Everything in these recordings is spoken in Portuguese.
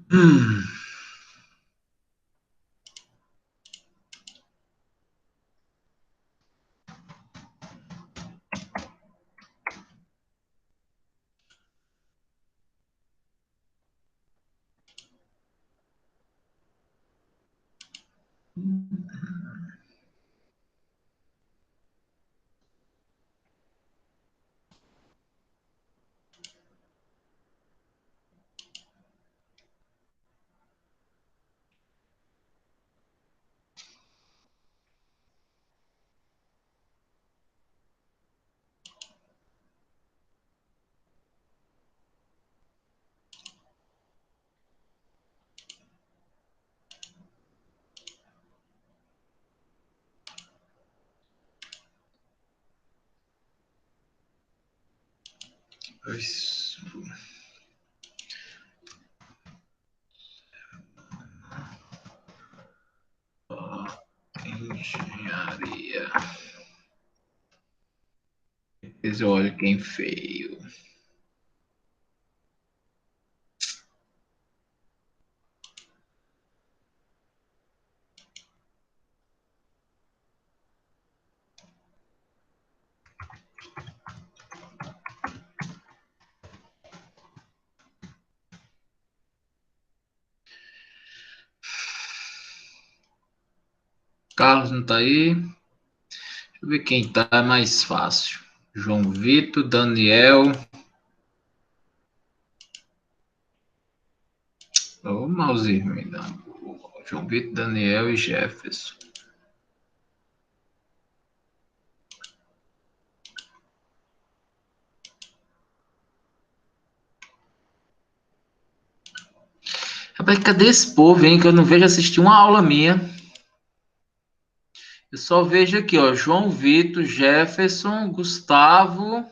Hum. Isso. Engenharia. Esse olha quem feio. Carlos não tá aí. Deixa eu ver quem tá, é mais fácil. João Vitor, Daniel. Ô, Mauzinho, me dá. João Vitor, Daniel e Jefferson. Rapaz, cadê esse povo, hein? Que eu não vejo assistir uma aula minha. Eu só vejo aqui, ó. João Vitor, Jefferson, Gustavo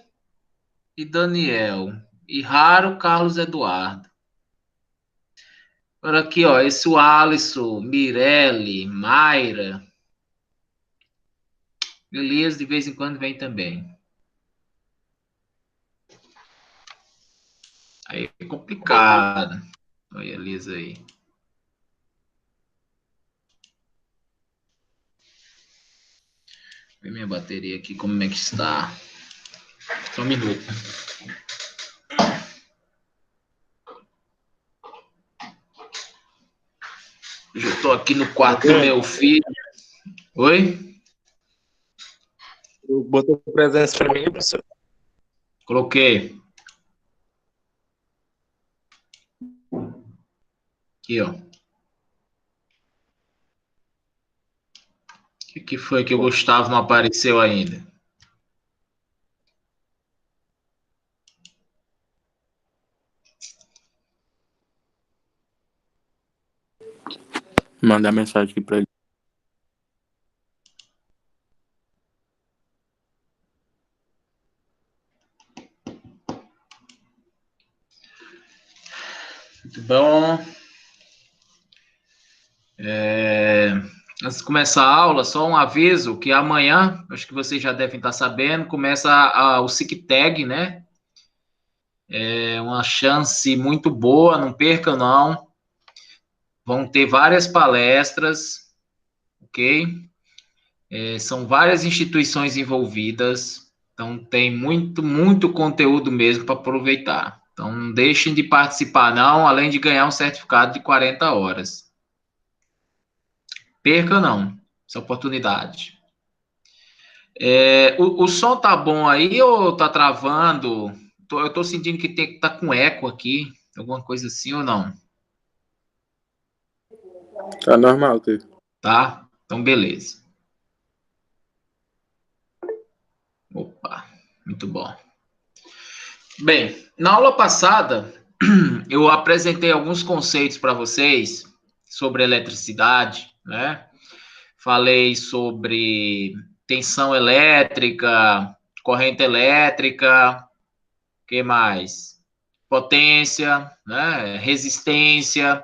e Daniel. E raro Carlos Eduardo. Olha aqui, ó. Esse o Alisson, Mirelle, Mayra. Elias de vez em quando vem também. Aí é complicado. Olha a Elias aí. Vê minha bateria aqui, como é que está. Só um minuto. Hoje eu tô aqui no quarto do meu filho. Oi? Botou presença pra mim, professor. Coloquei. Aqui, ó. O que foi que o Gustavo não apareceu ainda? Mandar mensagem aqui pra ele. Muito bom. Antes de começar a aula, só um aviso que amanhã, acho que vocês já devem estar sabendo, começa o SICTAG, né? É uma chance muito boa, não perca não. Vão ter várias palestras, ok? São várias instituições envolvidas, então tem muito, muito conteúdo mesmo para aproveitar. Então não deixem de participar não, além de ganhar um certificado de 40 horas. Perca não, essa oportunidade. O som tá bom aí ou tá travando? Eu tô sentindo que tá com eco aqui, alguma coisa assim ou não? Tá normal, Tê. Tá? Então beleza. Opa, muito bom. Bem, na aula passada eu apresentei alguns conceitos para vocês sobre eletricidade, né? Falei sobre tensão elétrica, corrente elétrica, que mais? Potência, né? Resistência,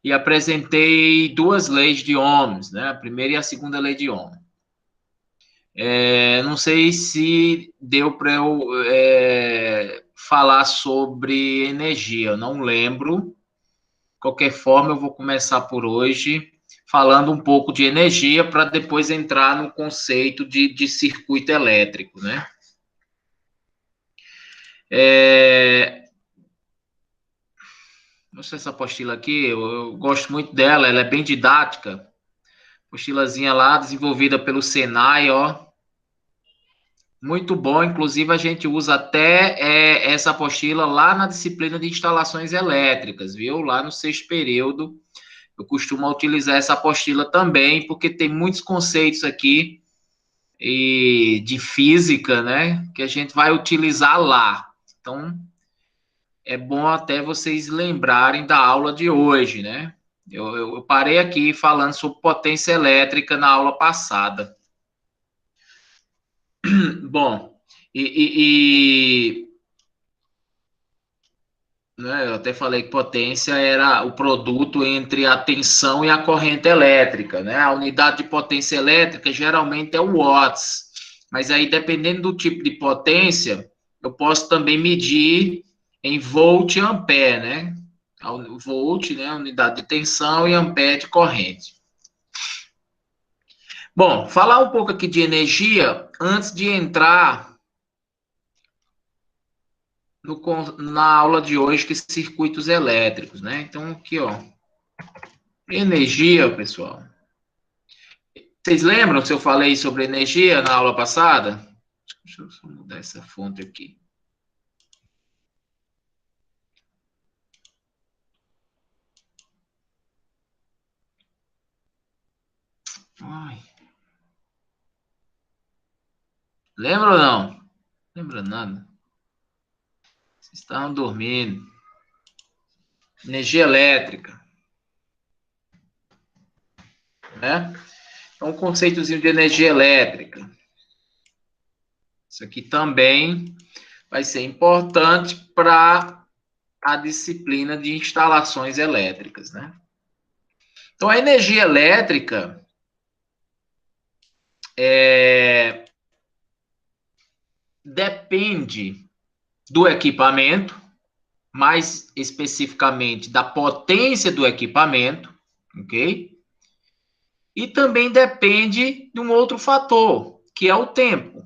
e apresentei duas leis de Ohms, né? A primeira e a segunda lei de Ohm. Não sei se deu para eu falar sobre energia, eu não lembro. qualquer forma, eu vou começar por hoje falando um pouco de energia para depois entrar no conceito de circuito elétrico, né? Não sei essa apostila aqui, eu gosto muito dela, ela é bem didática. Apostilazinha lá, desenvolvida pelo Senai, ó. Muito bom, inclusive a gente usa até essa apostila lá na disciplina de instalações elétricas, viu? Lá no sexto período, eu costumo utilizar essa apostila também, porque tem muitos conceitos aqui de física, né? Que a gente vai utilizar lá. Então, é bom até vocês lembrarem da aula de hoje, né? Eu parei aqui falando sobre potência elétrica na aula passada. Bom, né, eu até falei que potência era o produto entre a tensão e a corrente elétrica, né? A unidade de potência elétrica geralmente é o watts, mas aí dependendo do tipo de potência, eu posso também medir em volt e ampere, né? Volt, né, unidade de tensão, e ampere de corrente. Bom, falar um pouco aqui de energia antes de entrar na aula de hoje, que é circuitos elétricos, né? Então, aqui, ó, energia, pessoal. Vocês lembram se eu falei sobre energia na aula passada? Deixa eu só mudar essa fonte aqui. Ai. Lembra ou não? Lembra nada. Vocês estavam dormindo. Energia elétrica, né? Então, um conceitozinho de energia elétrica. Isso aqui também vai ser importante para a disciplina de instalações elétricas, né? Então, a energia elétrica depende do equipamento, mais especificamente da potência do equipamento, ok? E também depende de um outro fator, que é o tempo.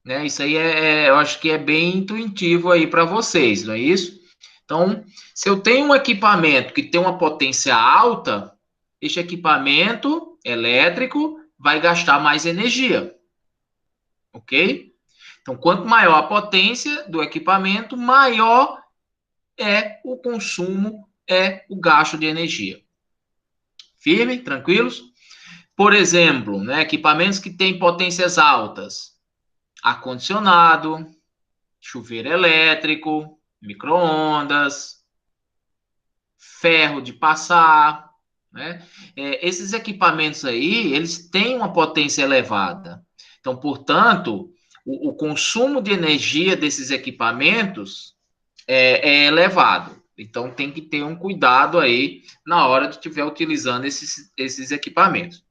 Né? Isso aí eu acho que é bem intuitivo aí para vocês, não é isso? Então, se eu tenho um equipamento que tem uma potência alta, este equipamento elétrico vai gastar mais energia, ok? Então, quanto maior a potência do equipamento, maior é o consumo, é o gasto de energia. Firme? Tranquilos? Por exemplo, né, equipamentos que têm potências altas, ar-condicionado, chuveiro elétrico, micro-ondas, ferro de passar, né? Esses equipamentos aí, eles têm uma potência elevada. Então, portanto, o consumo de energia desses equipamentos é elevado. Então, tem que ter um cuidado aí na hora de estiver utilizando esses equipamentos.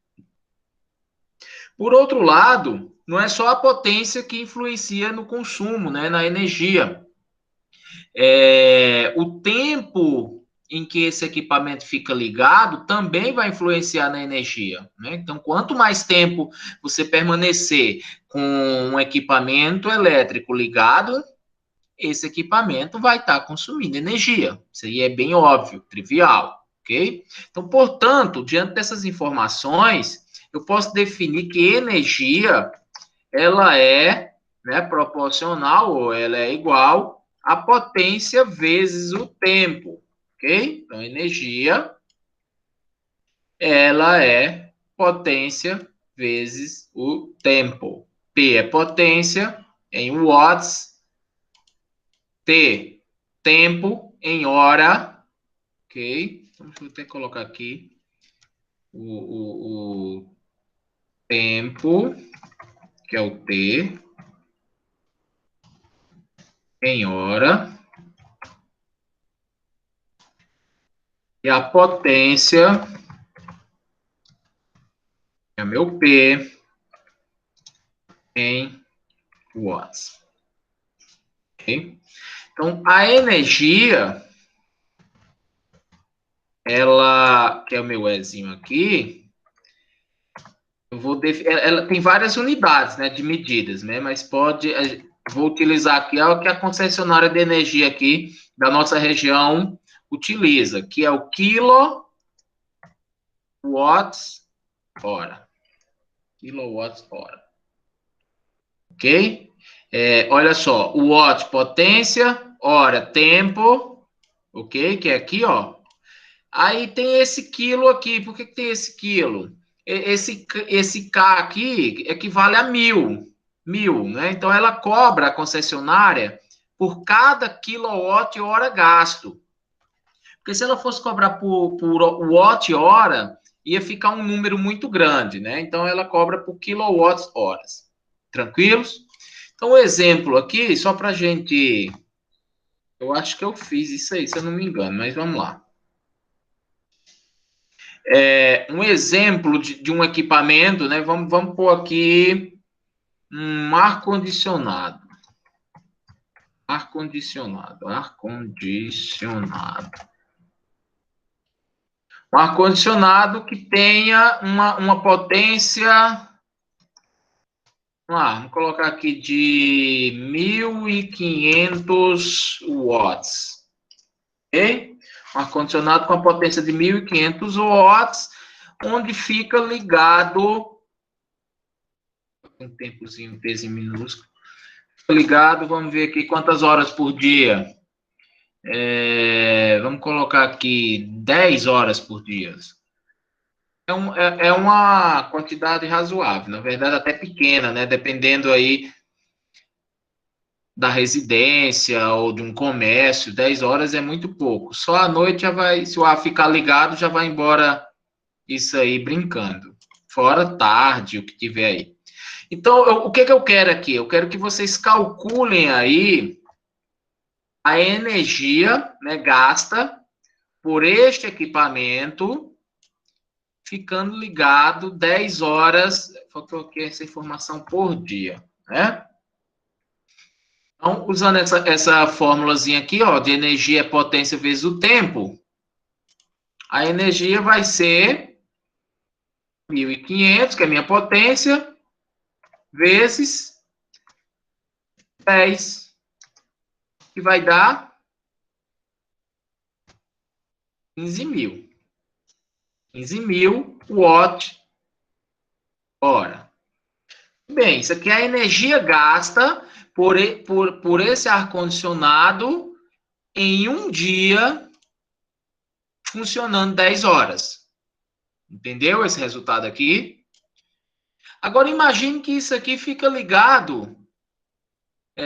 Por outro lado, não é só a potência que influencia no consumo, né, na energia. O tempo em que esse equipamento fica ligado também vai influenciar na energia, né? Então, quanto mais tempo você permanecer com um equipamento elétrico ligado, esse equipamento vai estar consumindo energia. Isso aí é bem óbvio, trivial, ok? Então, portanto, diante dessas informações, eu posso definir que energia, ela é, né, proporcional, ou ela é igual à potência vezes o tempo, ok? Então, energia, ela é potência vezes o tempo. P é potência em watts, T, tempo em hora, ok? Então, deixa eu até colocar aqui o tempo, que é o T, em hora, e a potência é meu P em watts. Okay? Então, a energia, ela, que é o meu Ezinho aqui, eu vou ela tem várias unidades, né, de medidas, né, mas vou utilizar aqui o que a concessionária de energia aqui da nossa região utiliza, que é o quilowatts-hora. Quilowatts-hora. Ok? Olha só, o watt, potência, hora, tempo, ok? Que é aqui, ó. Aí tem esse quilo aqui. Por que tem esse quilo? Esse K aqui equivale a 1.000. 1.000, né? Então, ela cobra a concessionária por cada quilowatt-hora gasto. Porque se ela fosse cobrar por watt-hora, ia ficar um número muito grande, né? Então, ela cobra por quilowatts-horas. Tranquilos? Então, o exemplo aqui, só para a gente... Eu acho que eu fiz isso aí, se eu não me engano, mas vamos lá. Um exemplo de um equipamento, né? Vamos pôr aqui um ar-condicionado. Ar-condicionado. Um ar-condicionado que tenha uma potência... Vamos colocar aqui de 1.500 watts. Ok? Um ar-condicionado com a potência de 1.500 watts, onde fica ligado... Um tempozinho, um peso minúsculo. Fica ligado, vamos ver aqui quantas horas por dia. Vamos colocar aqui 10 horas por dia. É uma quantidade razoável, na verdade até pequena, né? Dependendo aí da residência ou de um comércio, 10 horas é muito pouco. Só à noite já vai, se o ar ficar ligado, já vai embora isso aí brincando. Fora tarde, o que tiver aí. Então, o que eu quero aqui? Eu quero que vocês calculem aí a energia, né, gasta por este equipamento ficando ligado 10 horas, faltou aqui essa informação por dia, né? Então, usando essa fórmulazinha aqui, ó, de energia é potência vezes o tempo, a energia vai ser 1.500, que é a minha potência, vezes 10, que vai dar 15.000. 15.000 watt-hora. Bem, isso aqui é a energia gasta por esse ar-condicionado em um dia funcionando 10 horas. Entendeu esse resultado aqui? Agora, imagine que isso aqui fica ligado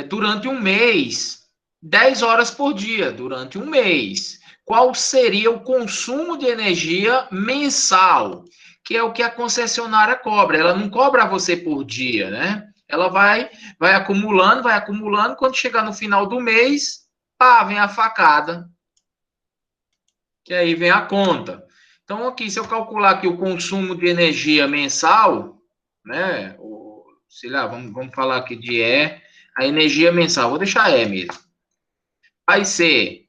durante um mês, 10 horas por dia, durante um mês. Qual seria o consumo de energia mensal? Que é o que a concessionária cobra. Ela não cobra você por dia, né? Ela vai acumulando, quando chegar no final do mês, pá, vem a facada. Que aí vem a conta. Então, aqui, se eu calcular aqui o consumo de energia mensal, né? Sei lá, vamos falar aqui de a energia mensal. Vou deixar mesmo. Vai ser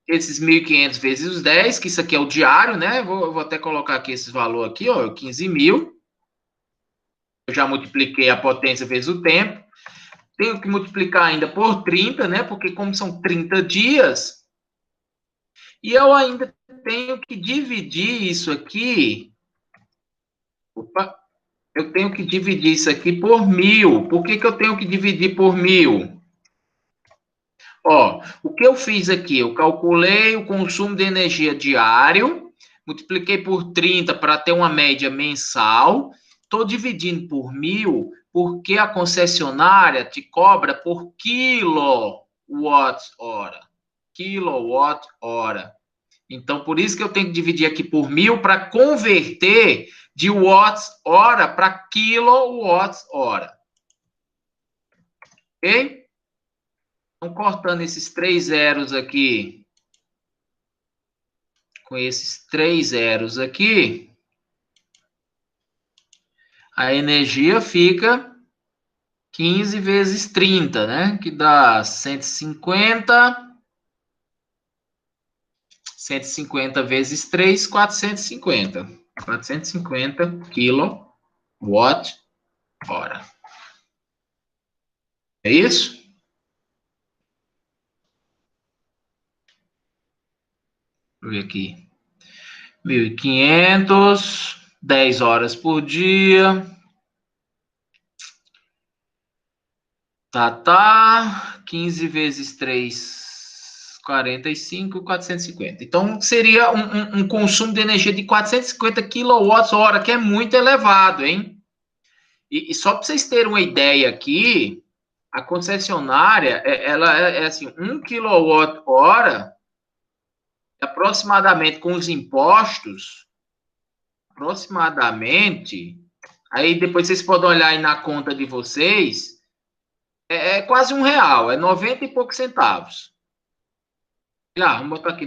esses 1.500 vezes os 10, que isso aqui é o diário, né? Vou até colocar aqui esse valor aqui, ó, 15.000. Eu já multipliquei a potência vezes o tempo. Tenho que multiplicar ainda por 30, né? Porque como são 30 dias, e eu ainda tenho que dividir isso aqui. Opa! Eu tenho que dividir isso aqui por 1.000. Por que eu tenho que dividir por 1.000? Ó, o que eu fiz aqui? Eu calculei o consumo de energia diário, multipliquei por 30 para ter uma média mensal. Estou dividindo por 1.000 porque a concessionária te cobra por quilowatt-hora. Quilowatt-hora. Então, por isso que eu tenho que dividir aqui por 1.000 para converter de watts-hora para quilowatts-hora. Ok? Então, cortando esses 3 zeros aqui, com esses 3 zeros aqui, a energia fica 15 vezes 30, né? Que dá 150 150 vezes 3, 450. 450 kWh. É isso? Deixa eu ver aqui. 1.500, 10 horas por dia. Tá. 15 vezes 3, 45, 450. Então, seria um consumo de energia de 450 kWh, que é muito elevado, hein? E só para vocês terem uma ideia aqui, a concessionária, ela é assim, 1 kWh, aproximadamente com os impostos, aproximadamente, aí depois vocês podem olhar aí na conta de vocês, é quase R$ 1, é 90 e poucos centavos. Vamos botar aqui.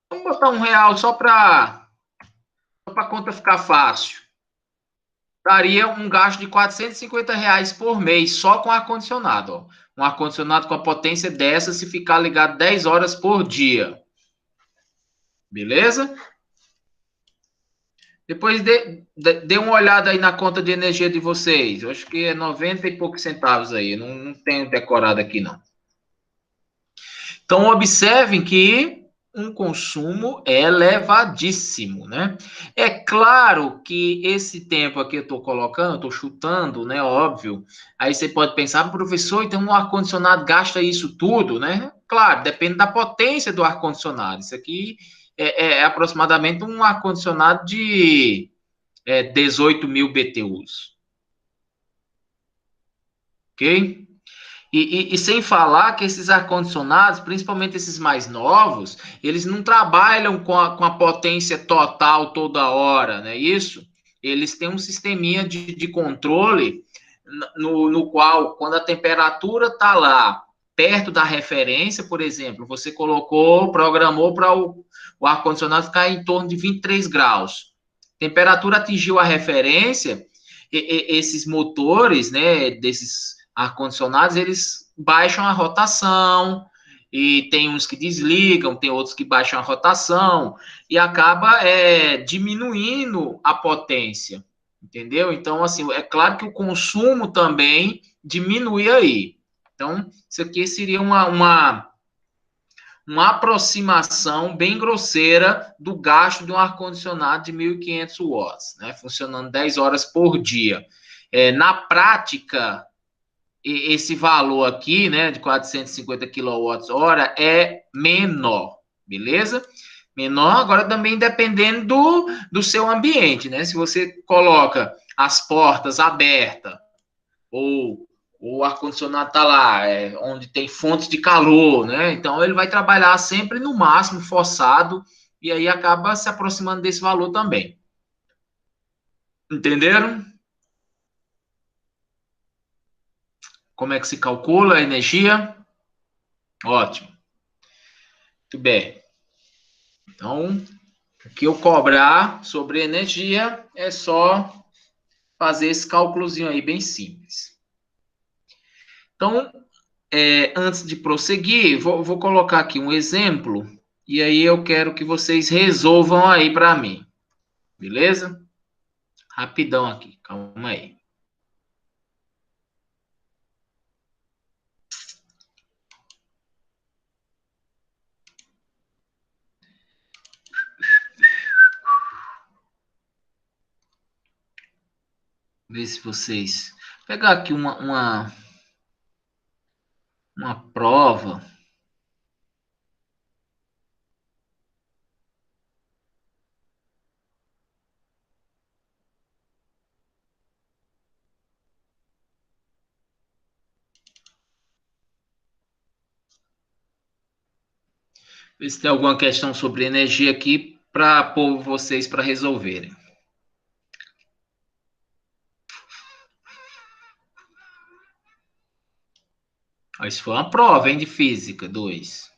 Vamos botar R$ 1 só para a conta ficar fácil. Daria um gasto de R$ 450 por mês só com ar-condicionado. Um ar-condicionado com a potência dessa, se ficar ligado 10 horas por dia. Beleza? Depois dê uma olhada aí na conta de energia de vocês. Eu acho que é 90 e poucos centavos aí. Não tenho decorado aqui, não. Então, observem que um consumo elevadíssimo, né? É claro que esse tempo aqui eu estou colocando, estou chutando, né? Óbvio. Aí você pode pensar, professor, então um ar-condicionado gasta isso tudo, né? Claro, depende da potência do ar-condicionado. Isso aqui é aproximadamente um ar-condicionado de 18 mil BTUs. Ok? E sem falar que esses ar-condicionados, principalmente esses mais novos, eles não trabalham com a potência total toda hora, não é isso? Eles têm um sisteminha de controle no qual, quando a temperatura está lá, perto da referência, por exemplo, você programou para o ar-condicionado ficar em torno de 23 graus. Temperatura atingiu a referência, esses motores, né, desses ar-condicionados, eles baixam a rotação, e tem uns que desligam, tem outros que baixam a rotação, e acaba diminuindo a potência, entendeu? Então, assim, é claro que o consumo também diminui aí. Então, isso aqui seria uma aproximação bem grosseira do gasto de um ar-condicionado de 1.500 watts, né? Funcionando 10 horas por dia. Na prática, esse valor aqui, né, de 450 kWh é menor, beleza? Menor, agora também dependendo do seu ambiente, né? Se você coloca as portas abertas ou o ar-condicionado está lá, onde tem fontes de calor, né? Então ele vai trabalhar sempre no máximo forçado e aí acaba se aproximando desse valor também. Entenderam? Como é que se calcula a energia? Ótimo. Muito bem. Então, o que eu cobrar sobre energia é só fazer esse cálculozinho aí bem simples. Então, antes de prosseguir, vou colocar aqui um exemplo e aí eu quero que vocês resolvam aí para mim. Beleza? Rapidão aqui, calma aí. Ver se vocês... Pegar aqui uma prova. Ver se tem alguma questão sobre energia aqui para pôr vocês para resolverem. Isso foi uma prova, hein, de física 2.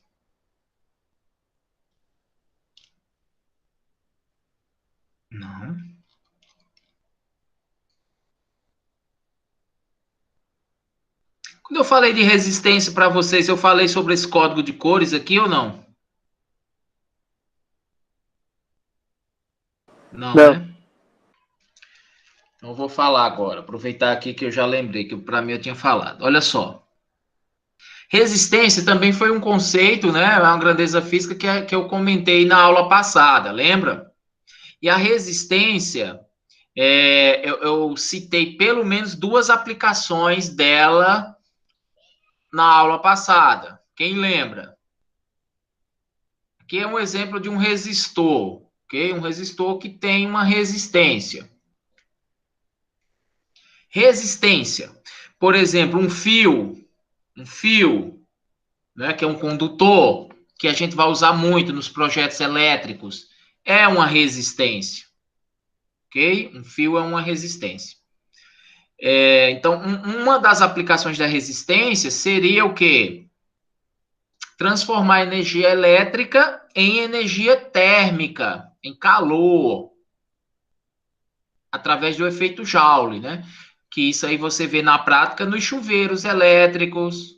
Não. Quando eu falei de resistência para vocês, eu falei sobre esse código de cores aqui ou não? Não, Não. né? Então, eu vou falar agora. Aproveitar aqui que eu já lembrei, que para mim eu tinha falado. Olha só. Resistência também foi um conceito, né? Uma grandeza física que eu comentei na aula passada, lembra? E a resistência, eu citei pelo menos duas aplicações dela na aula passada. Quem lembra? Aqui é um exemplo de um resistor, ok? Um resistor que tem uma resistência. Resistência. Por exemplo, um fio, né, que é um condutor, que a gente vai usar muito nos projetos elétricos, é uma resistência, ok? Um fio é uma resistência. Então, uma das aplicações da resistência seria o quê? Transformar energia elétrica em energia térmica, em calor, através do efeito Joule, né? Que isso aí você vê na prática nos chuveiros elétricos,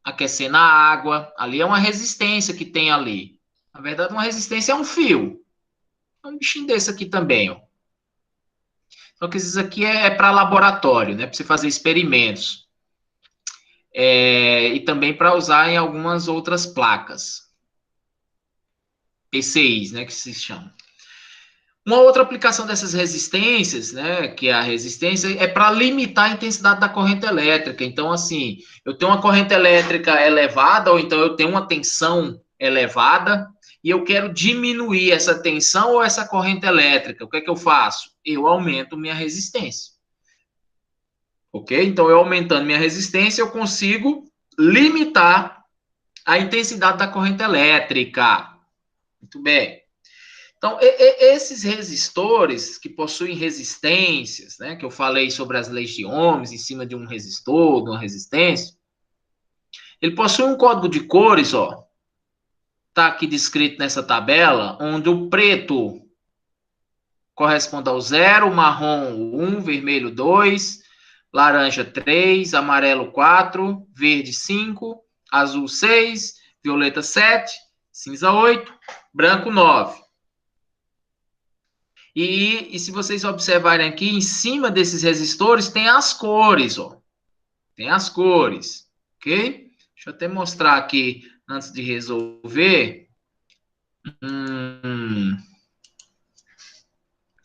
aquecendo a água. Ali é uma resistência que tem ali. Na verdade, uma resistência é um fio. É um bichinho desse aqui também, ó. Só que isso aqui é para laboratório, né? Para você fazer experimentos. E também para usar em algumas outras placas. PCIs, né? Que se chama. Uma outra aplicação dessas resistências, né, que é a resistência, é para limitar a intensidade da corrente elétrica. Então, assim, eu tenho uma corrente elétrica elevada, ou então eu tenho uma tensão elevada, e eu quero diminuir essa tensão ou essa corrente elétrica. O que é que eu faço? Eu aumento minha resistência. Ok? Então, eu aumentando minha resistência, eu consigo limitar a intensidade da corrente elétrica. Muito bem. Então, esses resistores que possuem resistências, né, que eu falei sobre as leis de Ohms em cima de um resistor, de uma resistência, ele possui um código de cores, ó, tá aqui descrito nessa tabela, onde o preto corresponde ao 0, marrom 1, vermelho 2, laranja 3, amarelo 4, verde 5, azul 6, violeta 7, cinza 8, branco 9. E se vocês observarem aqui, em cima desses resistores tem as cores, ó. Tem as cores, ok? Deixa eu até mostrar aqui, antes de resolver,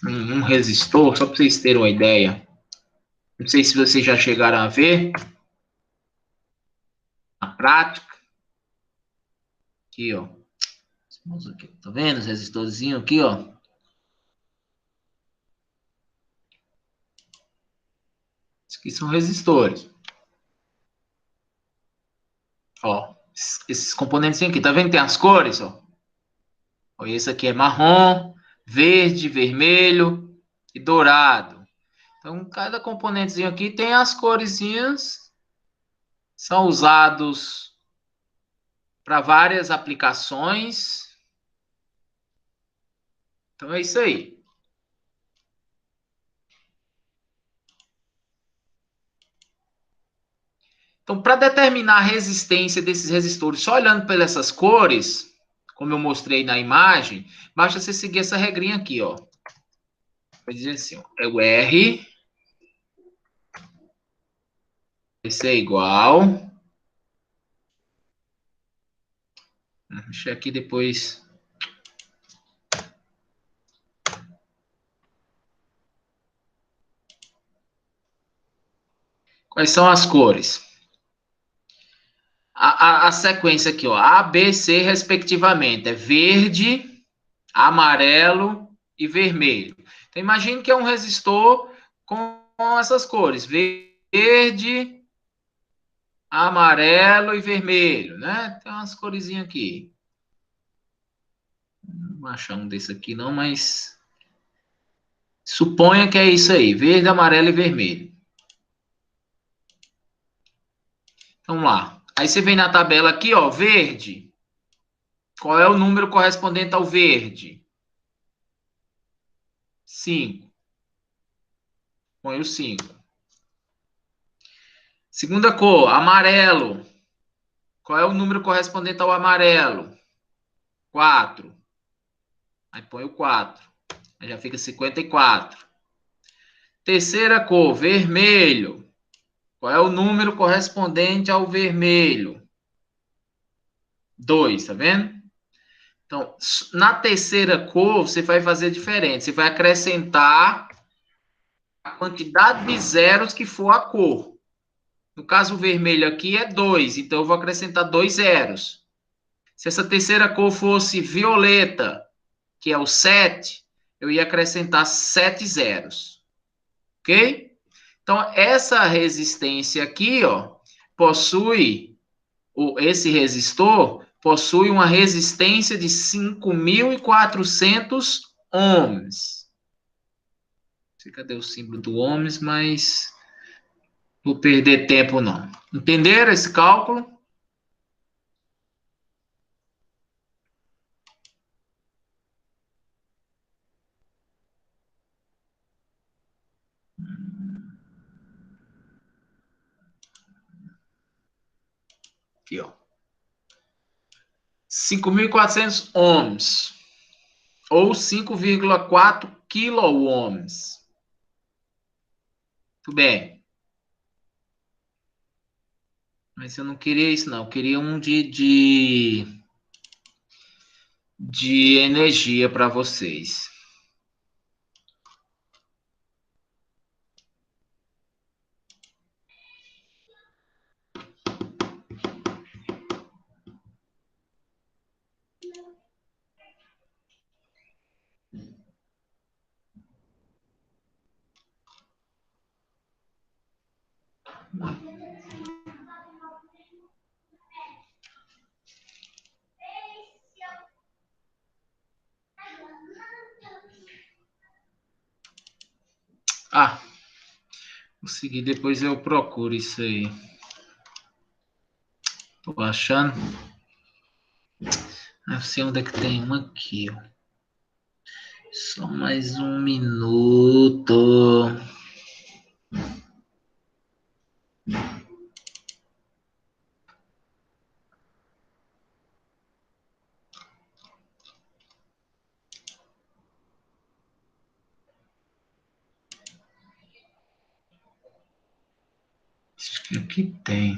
um resistor, só para vocês terem uma ideia. Não sei se vocês já chegaram a ver na prática. Aqui, ó. Tá vendo os resistorzinhos aqui, ó? Esses aqui são resistores. Ó, esses componentes aqui, tá vendo que tem as cores, ó? Ó, esse aqui é marrom, verde, vermelho e dourado. Então, cada componentezinho aqui tem as coresinhas, são usados para várias aplicações. Então, é isso aí. Então, para determinar a resistência desses resistores, só olhando pelas essas cores, como eu mostrei na imagem, basta você seguir essa regrinha aqui, ó. Vai dizer assim, ó, é o R, esse é igual. Deixa eu aqui depois. Quais são as cores? A sequência aqui, ó, A, B, C, respectivamente, é verde, amarelo e vermelho. Então, imagine que é um resistor com essas cores, verde, amarelo e vermelho, né? Tem umas coresinhas aqui. Não vou achar um desse aqui não, mas suponha que é isso aí, verde, amarelo e vermelho. Vamos lá. Aí você vem na tabela aqui, ó, verde. Qual é o número correspondente ao verde? 5. Põe o 5. Segunda cor, amarelo. Qual é o número correspondente ao amarelo? 4. Aí põe o 4. Aí já fica 54. Terceira cor, vermelho. Qual é o número correspondente ao vermelho? 2, tá vendo? Então, na terceira cor, você vai fazer diferente. Você vai acrescentar a quantidade de zeros que for a cor. No caso, o vermelho aqui é 2, então eu vou acrescentar 2 zeros. Se essa terceira cor fosse violeta, que é o 7, eu ia acrescentar 7 zeros. Ok? Então, essa resistência aqui, ó, esse resistor possui uma resistência de 5.400 ohms. Não sei cadê o símbolo do ohms, mas vou perder tempo não. Entenderam esse cálculo? Aqui, ó. 5.400 ohms ou 5,4 kilo-ohms. Muito bem. Mas eu não queria isso, não. Eu queria um de energia para vocês. Ah, consegui. Depois eu procuro isso aí. Tô achando. Não sei onde é que tem uma aqui, ó. Só mais um minuto. Acho que aqui tem.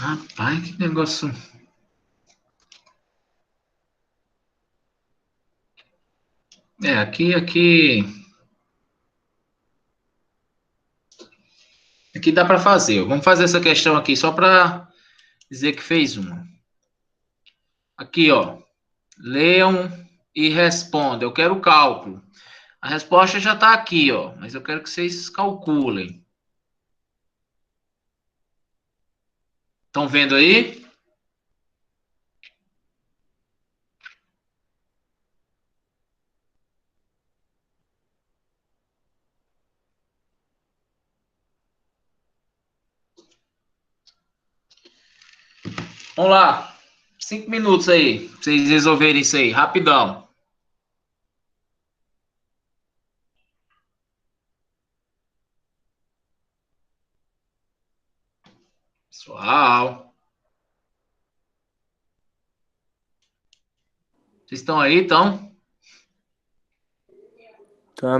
Rapaz, que negócio. É, aqui dá para fazer. Vamos fazer essa questão aqui só para dizer que fez uma. Aqui, ó. Leiam e respondam. Eu quero o cálculo. A resposta já está aqui, ó. Mas eu quero que vocês calculem. Estão vendo aí? Vamos lá. 5 minutos aí. Pra vocês resolverem isso aí. Rapidão. Pessoal. Vocês estão aí, então? Tá.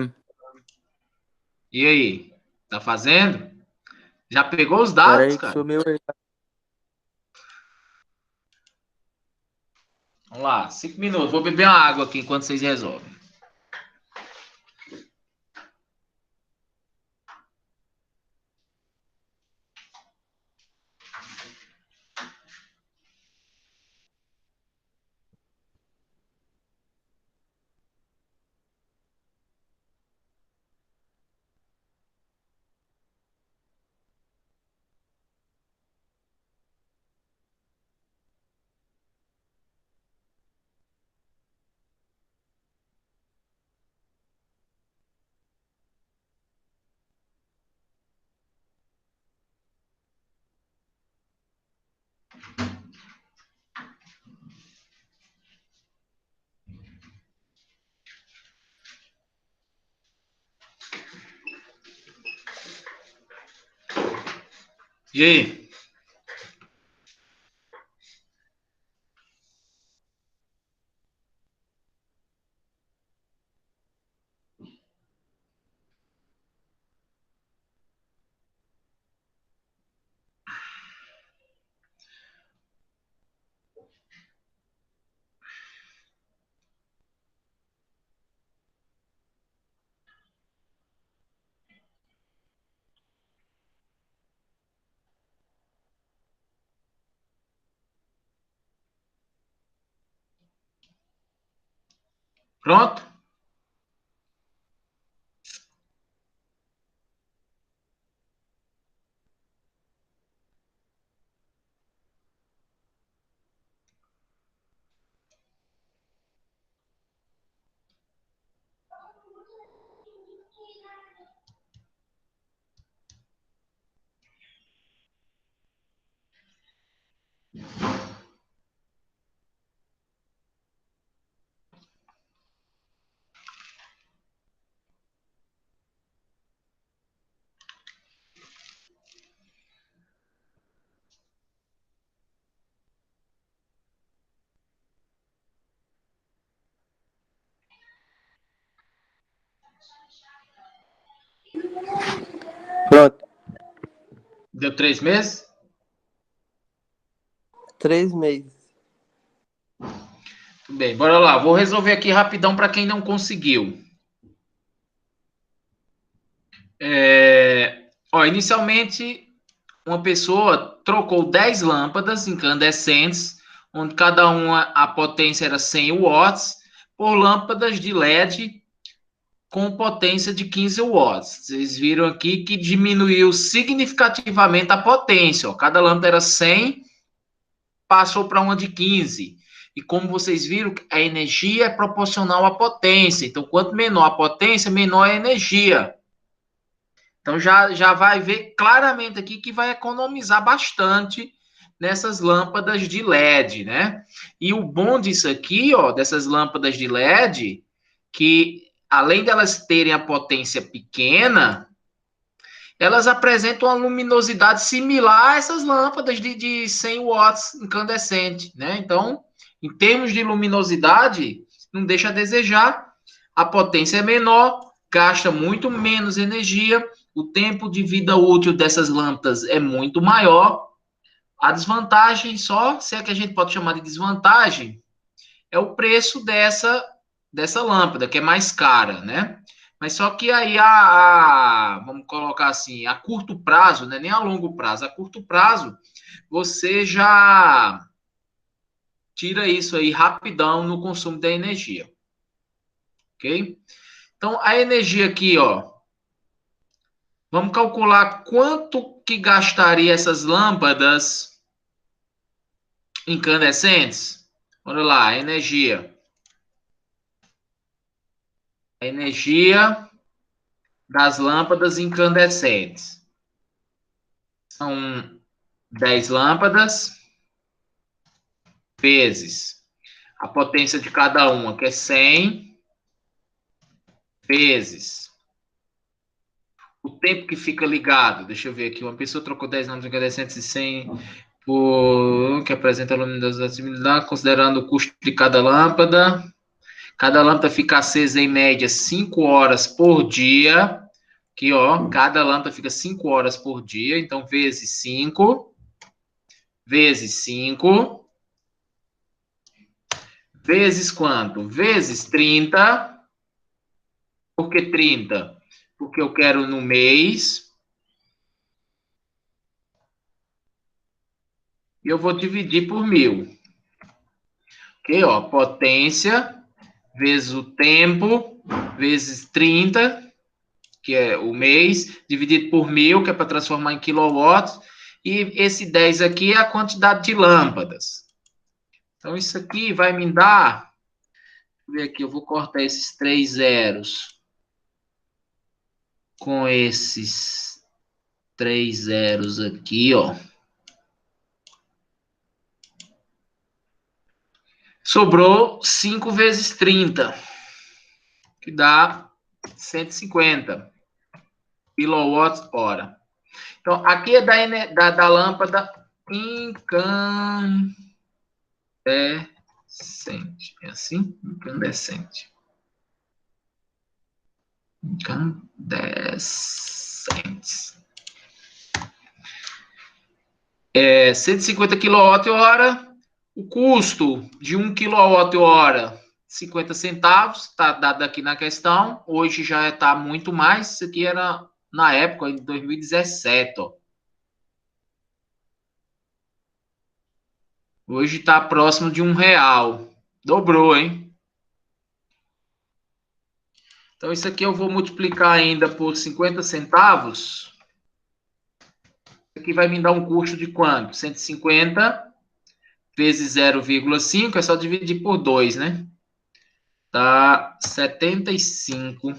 E aí? Tá fazendo? Já pegou os Pera dados, aí que cara? sumiu aí. Vamos lá. 5 minutos. Vou beber uma água aqui enquanto vocês resolvem. E aí? Pronto? Pronto. Deu 3 meses? 3 meses. Tudo bem, bora lá. Vou resolver aqui rapidão para quem não conseguiu. Inicialmente, uma pessoa trocou 10 lâmpadas incandescentes, onde cada uma a potência era 100 watts, por lâmpadas de LED com potência de 15 watts. Vocês viram aqui que diminuiu significativamente a potência. Ó. Cada lâmpada era 100, passou para uma de 15. E como vocês viram, a energia é proporcional à potência. Então, quanto menor a potência, menor a energia. Então, já vai ver claramente aqui que vai economizar bastante nessas lâmpadas de LED, né? E o bom disso aqui, ó, dessas lâmpadas de LED, que além delas terem a potência pequena, elas apresentam uma luminosidade similar a essas lâmpadas de 100 watts incandescente, né? Então, em termos de luminosidade, não deixa a desejar, a potência é menor, gasta muito menos energia, o tempo de vida útil dessas lâmpadas é muito maior. A desvantagem só, se é que a gente pode chamar de desvantagem, é o preço dessa lâmpada, que é mais cara, né? Mas só que aí vamos colocar assim, a curto prazo, né? Nem a longo prazo, a curto prazo, você já tira isso aí rapidão no consumo da energia. Ok? Então, a energia aqui, ó, vamos calcular quanto que gastaria essas lâmpadas incandescentes? Olha lá, energia. A energia das lâmpadas incandescentes. São 10 lâmpadas vezes a potência de cada uma, que é 100, vezes o tempo que fica ligado. Deixa eu ver aqui. Uma pessoa trocou 10 lâmpadas incandescentes de 100 por que apresenta a luminosidade similar, considerando o custo de cada lâmpada. Cada lâmpada fica acesa em média 5 horas por dia. Aqui, ó, cada lâmpada fica 5 horas por dia, então vezes 5, vezes 5, vezes quanto? Vezes 30. Por que 30? Porque eu quero no mês. E eu vou dividir por 1.000. Ok, ó, potência vezes o tempo, vezes 30, que é o mês, dividido por 1.000, que é para transformar em quilowatts, e esse 10 aqui é a quantidade de lâmpadas. Então, isso aqui vai me dar, deixa eu ver aqui, eu vou cortar esses 3 zeros com esses 3 zeros aqui, ó. Sobrou 5 vezes 30, que dá 150 quilowatts hora. Então, aqui é da lâmpada incandescente. É assim? Incandescente. Incandescentes. 150 kWh. O custo de 1 kWh, 50 centavos, está dado aqui na questão. Hoje já está muito mais. Isso aqui era na época, em 2017. Ó. Hoje está próximo de R$ 1. Dobrou, hein? Então, isso aqui eu vou multiplicar ainda por 50 centavos. Isso aqui vai me dar um custo de quanto? 150 vezes 0,5, é só dividir por 2, né? Dá R$ 75. Ou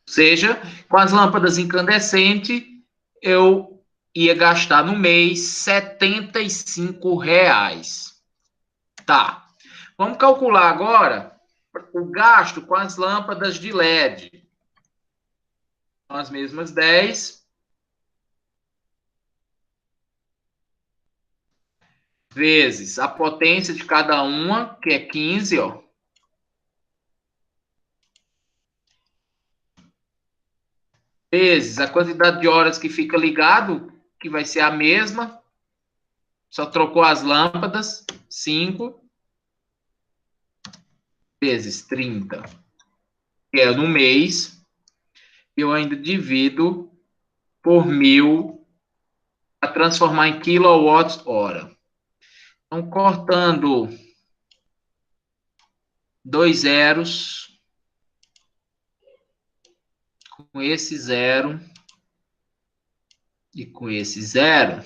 seja, com as lâmpadas incandescentes, eu ia gastar no mês R$ 75. Tá. Vamos calcular agora o gasto com as lâmpadas de LED. São as mesmas 10 vezes a potência de cada uma, que é 15, ó. Vezes a quantidade de horas que fica ligado, que vai ser a mesma. Só trocou as lâmpadas, 5 vezes 30, que é no mês. Eu ainda divido por 1.000 para transformar em quilowatt-hora. Então, cortando 2 zeros, com esse 0 e com esse 0,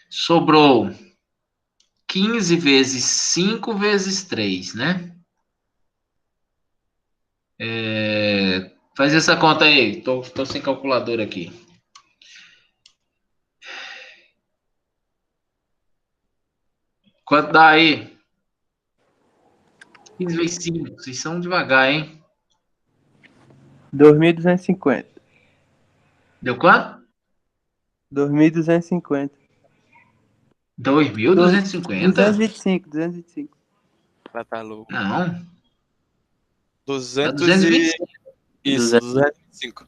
sobrou 15 vezes 5 vezes 3, né? Faz essa conta aí. Tô sem calculadora aqui. Quanto dá aí? 15 vezes 5. Vocês são devagar, hein? 2.250. Deu quanto? 2.250. 2.250? 225. Tá louco. Não. 200 Dá 225. Isso, 225.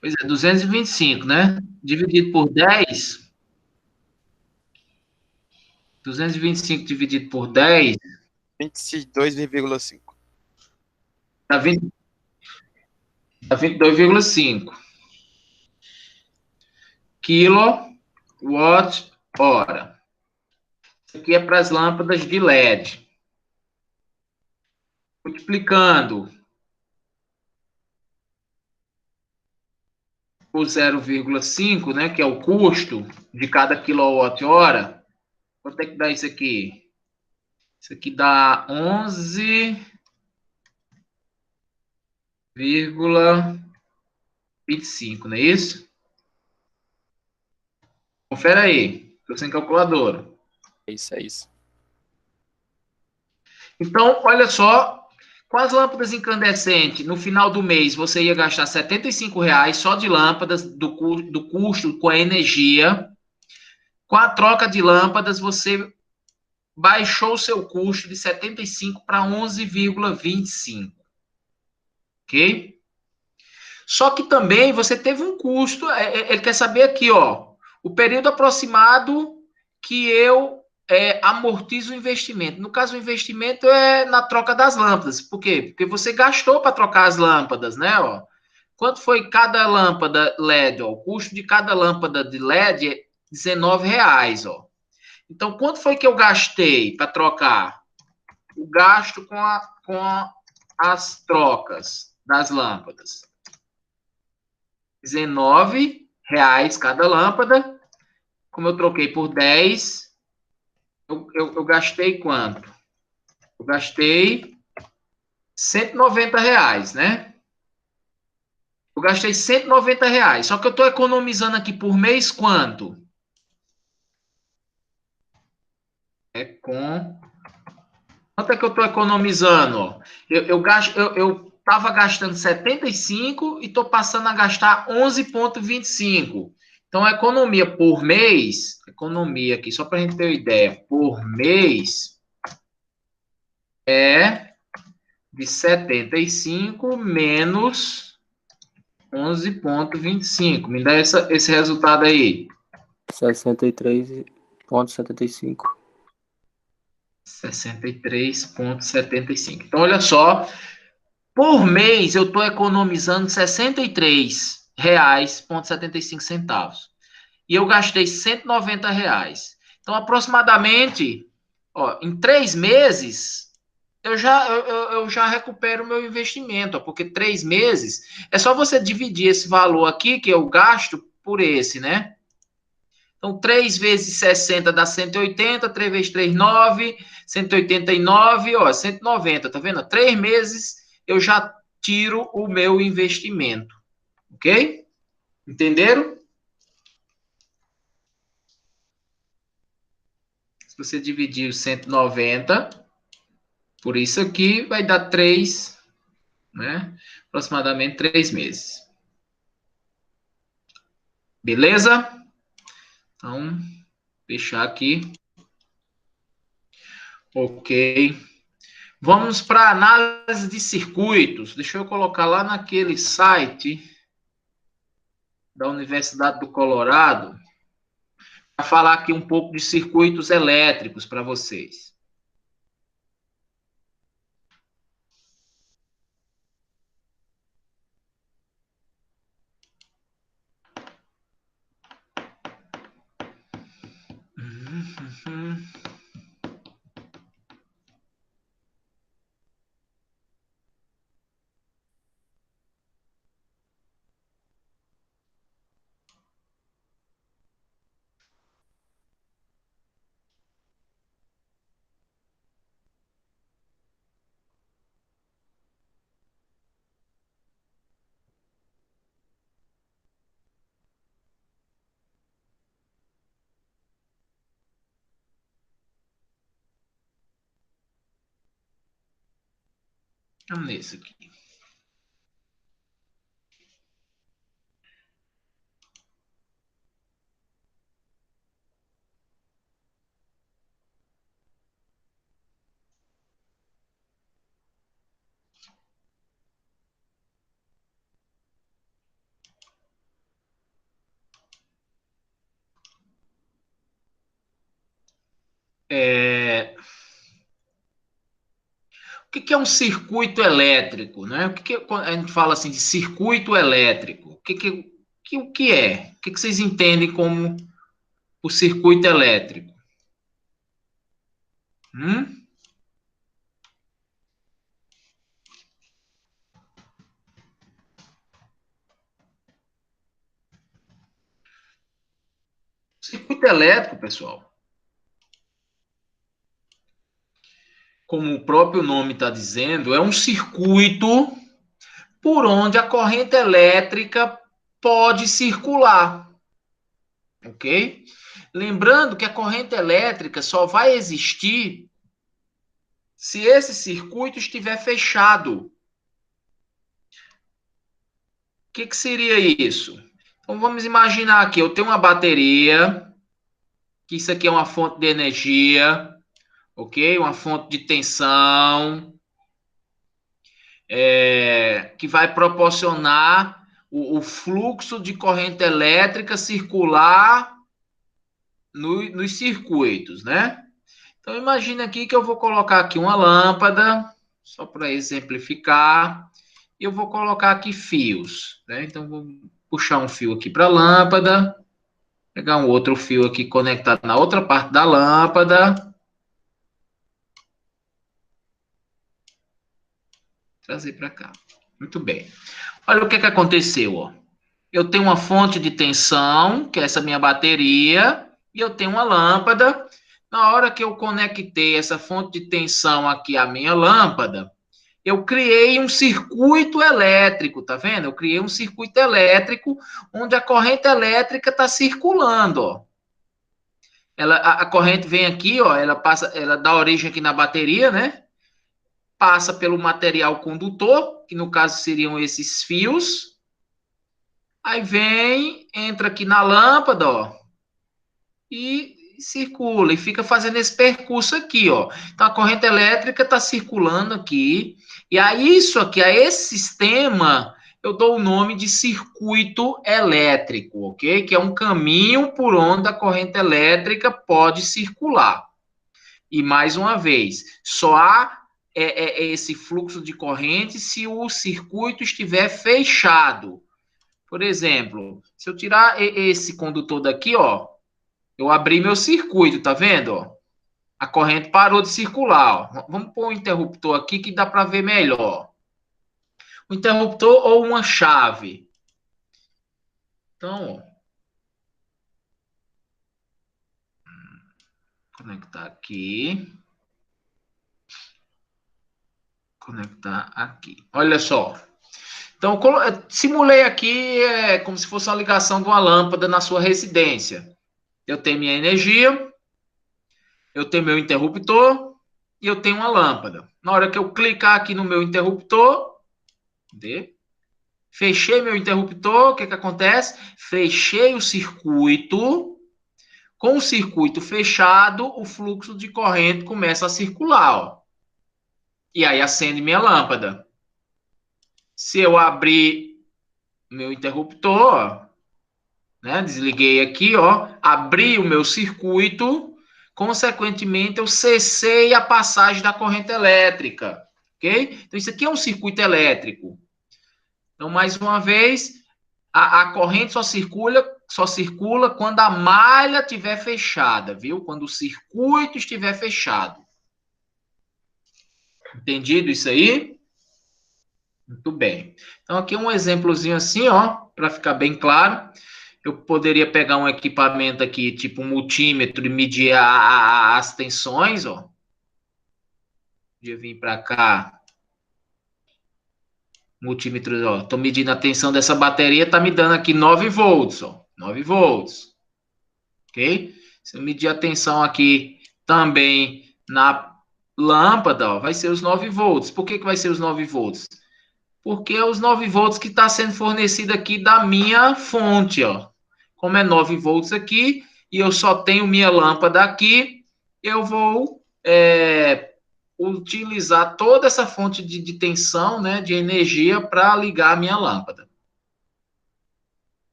Pois é, 225, né? Dividido por 10. 225 dividido por 10 22,5. dá 22,5 quilowatt-hora. Isso aqui é para as lâmpadas de LED. Multiplicando por 0,5, né, que é o custo de cada quilowatt-hora. Quanto é que dá isso aqui? Isso aqui dá 11,25, não é isso? Confere aí. Estou sem calculadora. É isso. Então, olha só. Com as lâmpadas incandescentes, no final do mês, você ia gastar R$ 75 só de lâmpadas, do custo com a energia. Com a troca de lâmpadas, você baixou o seu custo de 75 para 11,25. Ok? Só que também você teve um custo, ele quer saber aqui, ó, o período aproximado que eu amortizo o investimento. No caso, o investimento é na troca das lâmpadas. Por quê? Porque você gastou para trocar as lâmpadas, né? Ó. Quanto foi cada lâmpada LED? Ó? O custo de cada lâmpada de LED é R$ 19. Ó. Então, quanto foi que eu gastei para trocar? O gasto com as trocas das lâmpadas. R$ 19 cada lâmpada. Como eu troquei por 10, eu gastei quanto? Eu gastei R$ 190, né? Eu gastei R$ 190. Só que eu estou economizando aqui por mês quanto? Quanto é que eu estou economizando? Ó? Eu estava gastando 75 e estou passando a gastar 11,25. Então, a economia por mês, economia aqui, só para a gente ter uma ideia, por mês é de 75 menos 11,25. Me dá esse resultado aí. 63,75. 63,75. Então, olha só, por mês eu estou economizando R$ 63,75. E eu gastei R$ 190. Então, aproximadamente, ó, em 3 meses, eu já recupero o meu investimento, ó, porque 3 meses é só você dividir esse valor aqui, que eu gasto, por esse, né? Então, 3 vezes 60 dá 180, 3 vezes 3, 9, 189, ó, 190, tá vendo? 3 meses eu já tiro o meu investimento, ok? Entenderam? Se você dividir os 190 por isso aqui, vai dar 3, né? Aproximadamente 3 meses. Beleza? Então, fechar aqui. Ok. Vamos para análise de circuitos. Deixa eu colocar lá naquele site da Universidade do Colorado para falar aqui um pouco de circuitos elétricos para vocês. Vamos nesse aqui. O que é um circuito elétrico, né? O que a gente fala assim de circuito elétrico? O que é? O que vocês entendem como o circuito elétrico? Circuito elétrico, pessoal, como o próprio nome está dizendo, é um circuito por onde a corrente elétrica pode circular, ok? Lembrando que a corrente elétrica só vai existir se esse circuito estiver fechado. O que seria isso? Então, vamos imaginar aqui, eu tenho uma bateria, que isso aqui é uma fonte de energia, ok? Uma fonte de tensão, que vai proporcionar o fluxo de corrente elétrica circular nos circuitos, né? Então, imagine aqui que eu vou colocar aqui uma lâmpada, só para exemplificar, e eu vou colocar aqui fios, né? Então, vou puxar um fio aqui para a lâmpada, pegar um outro fio aqui conectado na outra parte da lâmpada, trazer para cá. Muito bem. Olha o que aconteceu, ó. Eu tenho uma fonte de tensão, que é essa minha bateria, e eu tenho uma lâmpada. Na hora que eu conectei essa fonte de tensão aqui à minha lâmpada, eu criei um circuito elétrico, tá vendo? Eu criei um circuito elétrico onde a corrente elétrica está circulando, ó. a corrente vem aqui, ó, ela dá origem aqui na bateria, né? Passa pelo material condutor, que no caso seriam esses fios. Aí vem, entra aqui na lâmpada, ó, e circula, e fica fazendo esse percurso aqui, ó. Então, a corrente elétrica está circulando aqui, e a isso aqui, a esse sistema, eu dou o nome de circuito elétrico, ok? Que é um caminho por onde a corrente elétrica pode circular. E, mais uma vez, só há esse fluxo de corrente se o circuito estiver fechado. Por exemplo, se eu tirar esse condutor daqui, ó, eu abri meu circuito, tá vendo? Ó? A corrente parou de circular. Ó. Vamos pôr um interruptor aqui que dá para ver melhor. Um interruptor ou uma chave. Então, ó, conectar aqui. Conectar aqui. Olha só. Então, simulei aqui como se fosse uma ligação de uma lâmpada na sua residência. Eu tenho minha energia, eu tenho meu interruptor e eu tenho uma lâmpada. Na hora que eu clicar aqui no meu interruptor, fechei meu interruptor, o que acontece? Fechei o circuito. Com o circuito fechado, o fluxo de corrente começa a circular. Ó. E aí acende minha lâmpada. Se eu abrir meu interruptor, né, desliguei aqui, ó, abri o meu circuito, consequentemente eu cessei a passagem da corrente elétrica, ok? Então isso aqui é um circuito elétrico. Então, mais uma vez, a corrente só circula quando a malha estiver fechada, viu? Quando o circuito estiver fechado. Entendido isso aí? Muito bem. Então, aqui um exemplozinho assim, ó, para ficar bem claro. Eu poderia pegar um equipamento aqui, tipo um multímetro, e medir as tensões, ó. Podia vir para cá, multímetro, ó. Tô medindo a tensão dessa bateria, tá me dando aqui 9 volts, ó. 9 volts. Ok? Se eu medir a tensão aqui também na lâmpada, ó, vai ser os 9 volts. Por que vai ser os 9 volts? Porque é os 9 volts que está sendo fornecido aqui da minha fonte, ó. Como é 9 volts aqui, e eu só tenho minha lâmpada aqui, eu vou utilizar toda essa fonte de tensão, né, de energia, para ligar a minha lâmpada.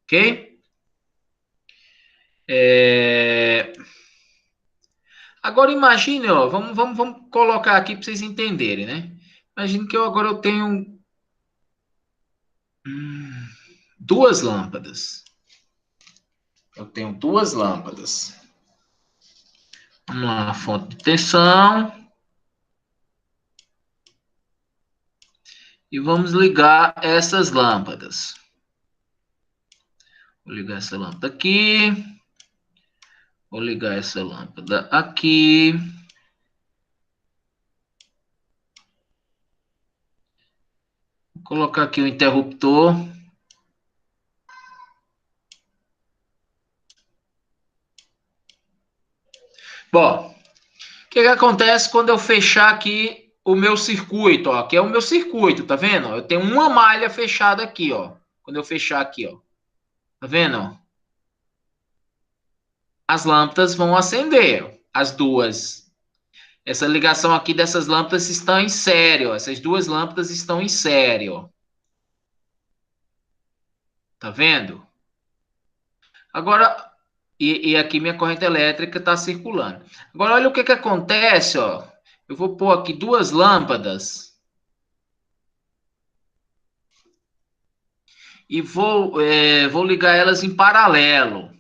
Ok? Agora imagine, ó, vamos colocar aqui para vocês entenderem, né? Imagine que agora eu tenho duas lâmpadas. Eu tenho duas lâmpadas. Vamos lá, fonte de tensão. E vamos ligar essas lâmpadas. Vou ligar essa lâmpada aqui. Vou ligar essa lâmpada aqui. Vou colocar aqui o interruptor. Bom, o que acontece quando eu fechar aqui o meu circuito, ó? Que é o meu circuito, tá vendo? Eu tenho uma malha fechada aqui, ó. Quando eu fechar aqui, ó. Tá vendo? As lâmpadas vão acender, as duas. Essa ligação aqui dessas lâmpadas estão em série, ó. Essas duas lâmpadas estão em série, ó. Tá vendo? Agora, e aqui minha corrente elétrica está circulando. Agora, olha o que acontece, ó. Eu vou pôr aqui duas lâmpadas e vou ligar elas em paralelo.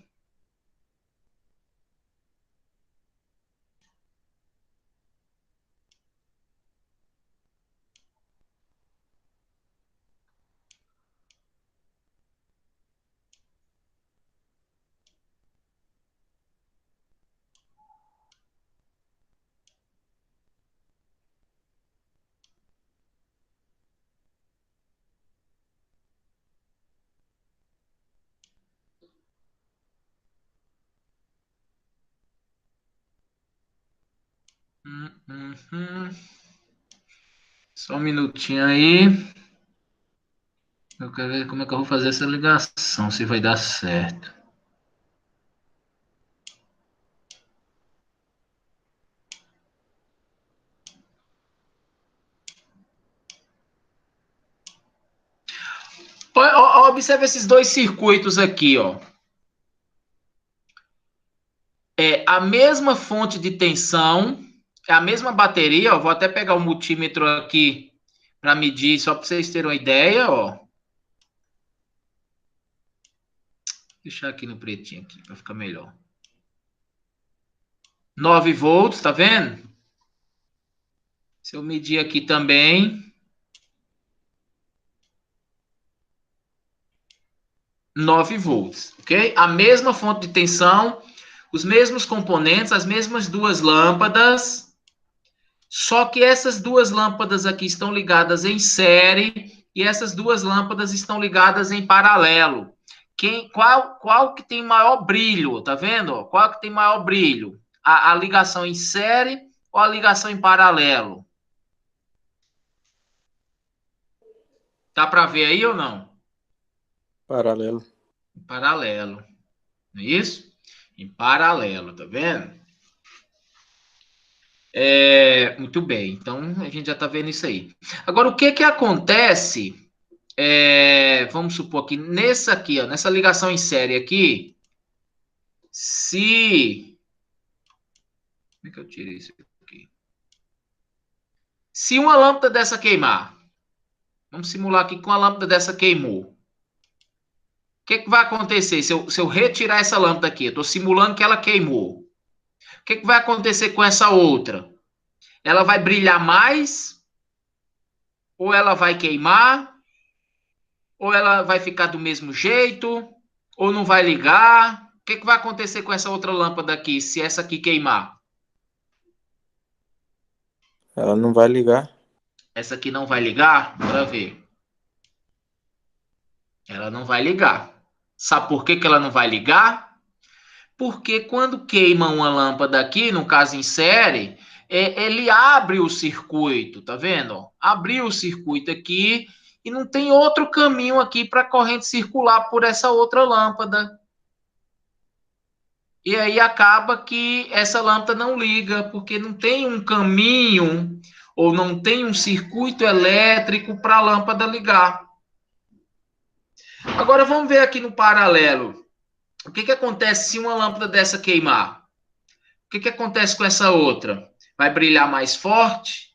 Só um minutinho aí. Eu quero ver como é que eu vou fazer essa ligação, se vai dar certo. Observe esses dois circuitos aqui, ó. É a mesma fonte de tensão, é a mesma bateria, ó. Vou até pegar o multímetro aqui para medir, só para vocês terem uma ideia, ó. Deixar aqui no pretinho aqui para ficar melhor. 9 volts, tá vendo? Se eu medir aqui também, 9 volts, ok? A mesma fonte de tensão, os mesmos componentes, as mesmas duas lâmpadas, só que essas duas lâmpadas aqui estão ligadas em série e essas duas lâmpadas estão ligadas em paralelo. Qual que tem maior brilho, tá vendo? Qual que tem maior brilho? A ligação em série ou a ligação em paralelo? Dá para ver aí ou não? Paralelo. Em paralelo. Não é isso? Em paralelo, tá vendo? Muito bem. Então, a gente já tá vendo isso aí. Agora, o que que acontece? Vamos supor que nessa aqui, ó, nessa ligação em série aqui, se... Como é que eu tirei isso aqui? Se uma lâmpada dessa queimar, vamos simular aqui que uma lâmpada dessa queimou. O que que vai acontecer se eu retirar essa lâmpada aqui? Eu estou simulando que ela queimou. O que que vai acontecer com essa outra? Ela vai brilhar mais? Ou ela vai queimar? Ou ela vai ficar do mesmo jeito? Ou não vai ligar? O que que vai acontecer com essa outra lâmpada aqui, se essa aqui queimar? Ela não vai ligar. Essa aqui não vai ligar? Bora ver. Ela não vai ligar. Sabe por que que ela não vai ligar? Porque quando queima uma lâmpada aqui, no caso em série, ele abre o circuito, tá vendo? Abriu o circuito aqui e não tem outro caminho aqui para a corrente circular por essa outra lâmpada. E aí acaba que essa lâmpada não liga, porque não tem um caminho ou não tem um circuito elétrico para a lâmpada ligar. Agora vamos ver aqui no paralelo. O que que acontece se uma lâmpada dessa queimar? O que que acontece com essa outra? Vai brilhar mais forte?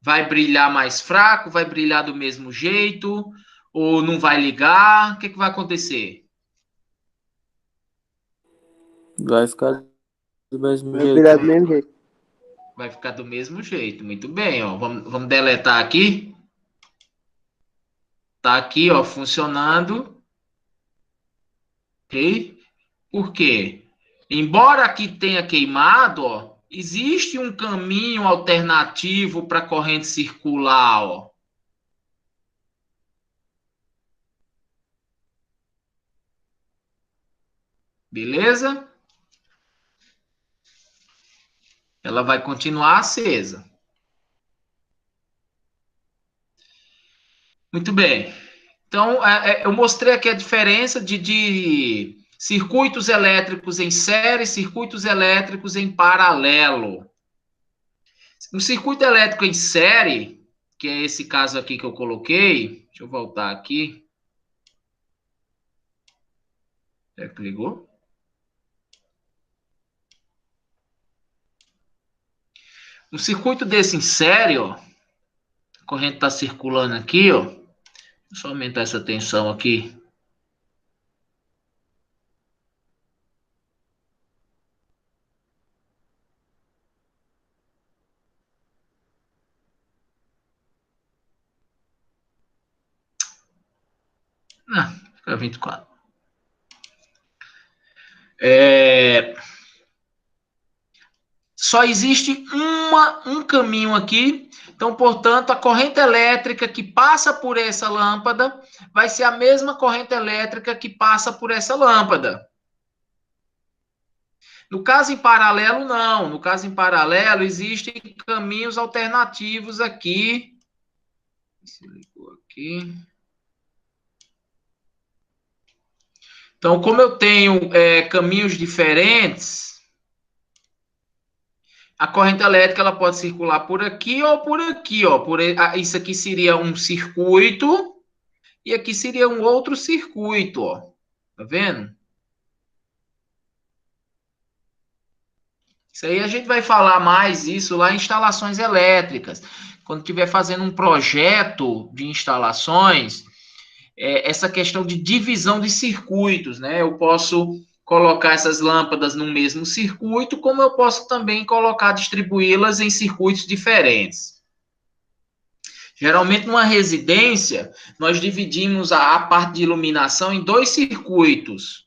Vai brilhar mais fraco? Vai brilhar do mesmo jeito? Ou não vai ligar? O que que vai acontecer? Vai ficar do mesmo Vai jeito. virar do mesmo jeito. Vai ficar do mesmo jeito. Muito bem, ó. Vamos deletar aqui. Tá aqui, ó, funcionando. Ok? Por quê? Embora aqui tenha queimado, ó, existe um caminho alternativo para a corrente circular, ó. Beleza? Ela vai continuar acesa. Muito bem. Então, eu mostrei aqui a diferença de circuitos elétricos em série, circuitos elétricos em paralelo. Um circuito elétrico em série, que é esse caso aqui que eu coloquei, deixa eu voltar aqui. Será que ligou? Um circuito desse em série, ó, a corrente está circulando aqui, ó. Deixa eu só aumentar essa tensão aqui. Ah, fica 24. Só existe um caminho aqui. Então, portanto, a corrente elétrica que passa por essa lâmpada vai ser a mesma corrente elétrica que passa por essa lâmpada. No caso em paralelo, não. No caso em paralelo, existem caminhos alternativos aqui. Se ligou aqui. Então, como eu tenho caminhos diferentes, a corrente elétrica ela pode circular por aqui ou por aqui. Ó. Isso aqui seria um circuito e aqui seria um outro circuito. Ó. Tá vendo? Isso aí a gente vai falar mais isso lá em instalações elétricas. Quando estiver fazendo um projeto de instalações, essa questão de divisão de circuitos, né? Eu posso colocar essas lâmpadas no mesmo circuito, como eu posso também distribuí-las em circuitos diferentes. Geralmente, numa residência, nós dividimos a parte de iluminação em 2 circuitos.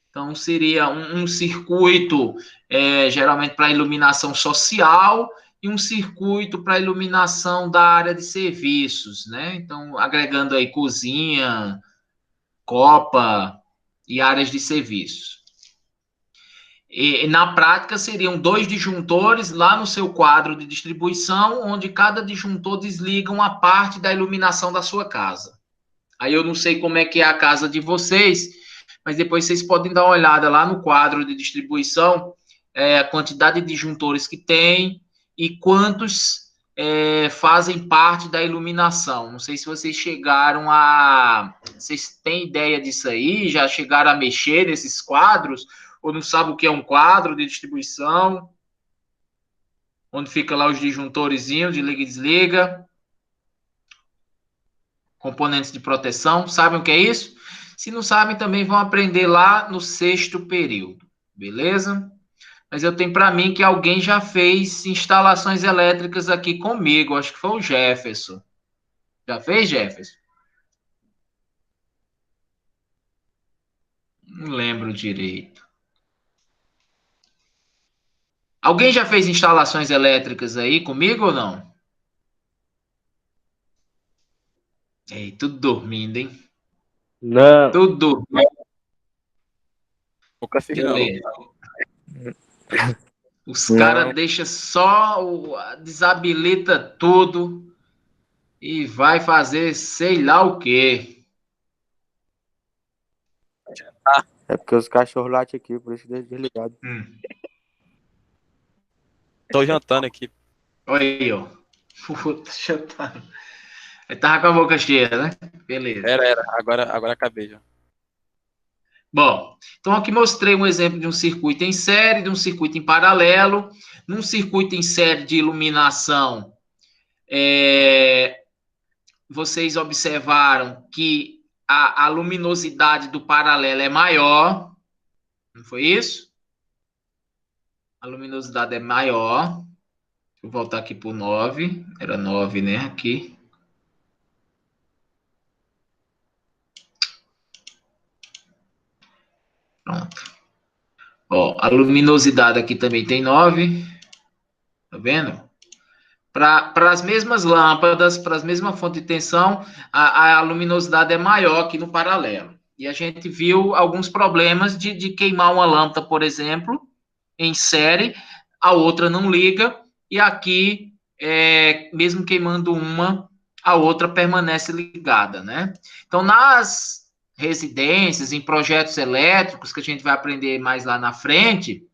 Então, seria um circuito, geralmente, para iluminação social e um circuito para iluminação da área de serviços, né? Então, agregando aí cozinha, copa e áreas de serviço. E na prática, seriam 2 disjuntores lá no seu quadro de distribuição, onde cada disjuntor desliga uma parte da iluminação da sua casa. Aí eu não sei como é que é a casa de vocês, mas depois vocês podem dar uma olhada lá no quadro de distribuição, a quantidade de disjuntores que tem e quantos fazem parte da iluminação. Não sei se vocês chegaram a... Vocês têm ideia disso aí? Já chegaram a mexer nesses quadros? Ou não sabem o que é um quadro de distribuição? Onde fica lá os disjuntorezinhos de liga e desliga. Componentes de proteção. Sabem o que é isso? Se não sabem, também vão aprender lá no 6º período. Beleza? Mas eu tenho para mim que alguém já fez instalações elétricas aqui comigo. Acho que foi o Jefferson. Já fez, Jefferson? Não lembro direito. Alguém já fez instalações elétricas aí comigo ou não? Ei, tudo dormindo, hein? Não. Tudo dormindo. Nunca fiz, não. Beleza. Os caras deixam só, desabilita tudo e vai fazer sei lá o quê. É porque os cachorros latem aqui, por isso deixa desligado. Tô jantando aqui. Olha aí, ó. Puta, jantando. Aí tava com a boca cheia, né? Beleza. Era. Agora acabei já. Bom, então aqui mostrei um exemplo de um circuito em série, de um circuito em paralelo. Num circuito em série de iluminação, vocês observaram que a luminosidade do paralelo é maior. Não foi isso? A luminosidade é maior. Vou voltar aqui para o 9. Era 9, né? Aqui. Pronto. Ó, a luminosidade aqui também tem 9. Tá vendo? Para as mesmas lâmpadas, para as mesmas fontes de tensão, a luminosidade é maior aqui no paralelo. E a gente viu alguns problemas de queimar uma lâmpada, por exemplo, em série, a outra não liga, e aqui, mesmo queimando uma, a outra permanece ligada, né? Então, nas residências, em projetos elétricos, que a gente vai aprender mais lá na frente,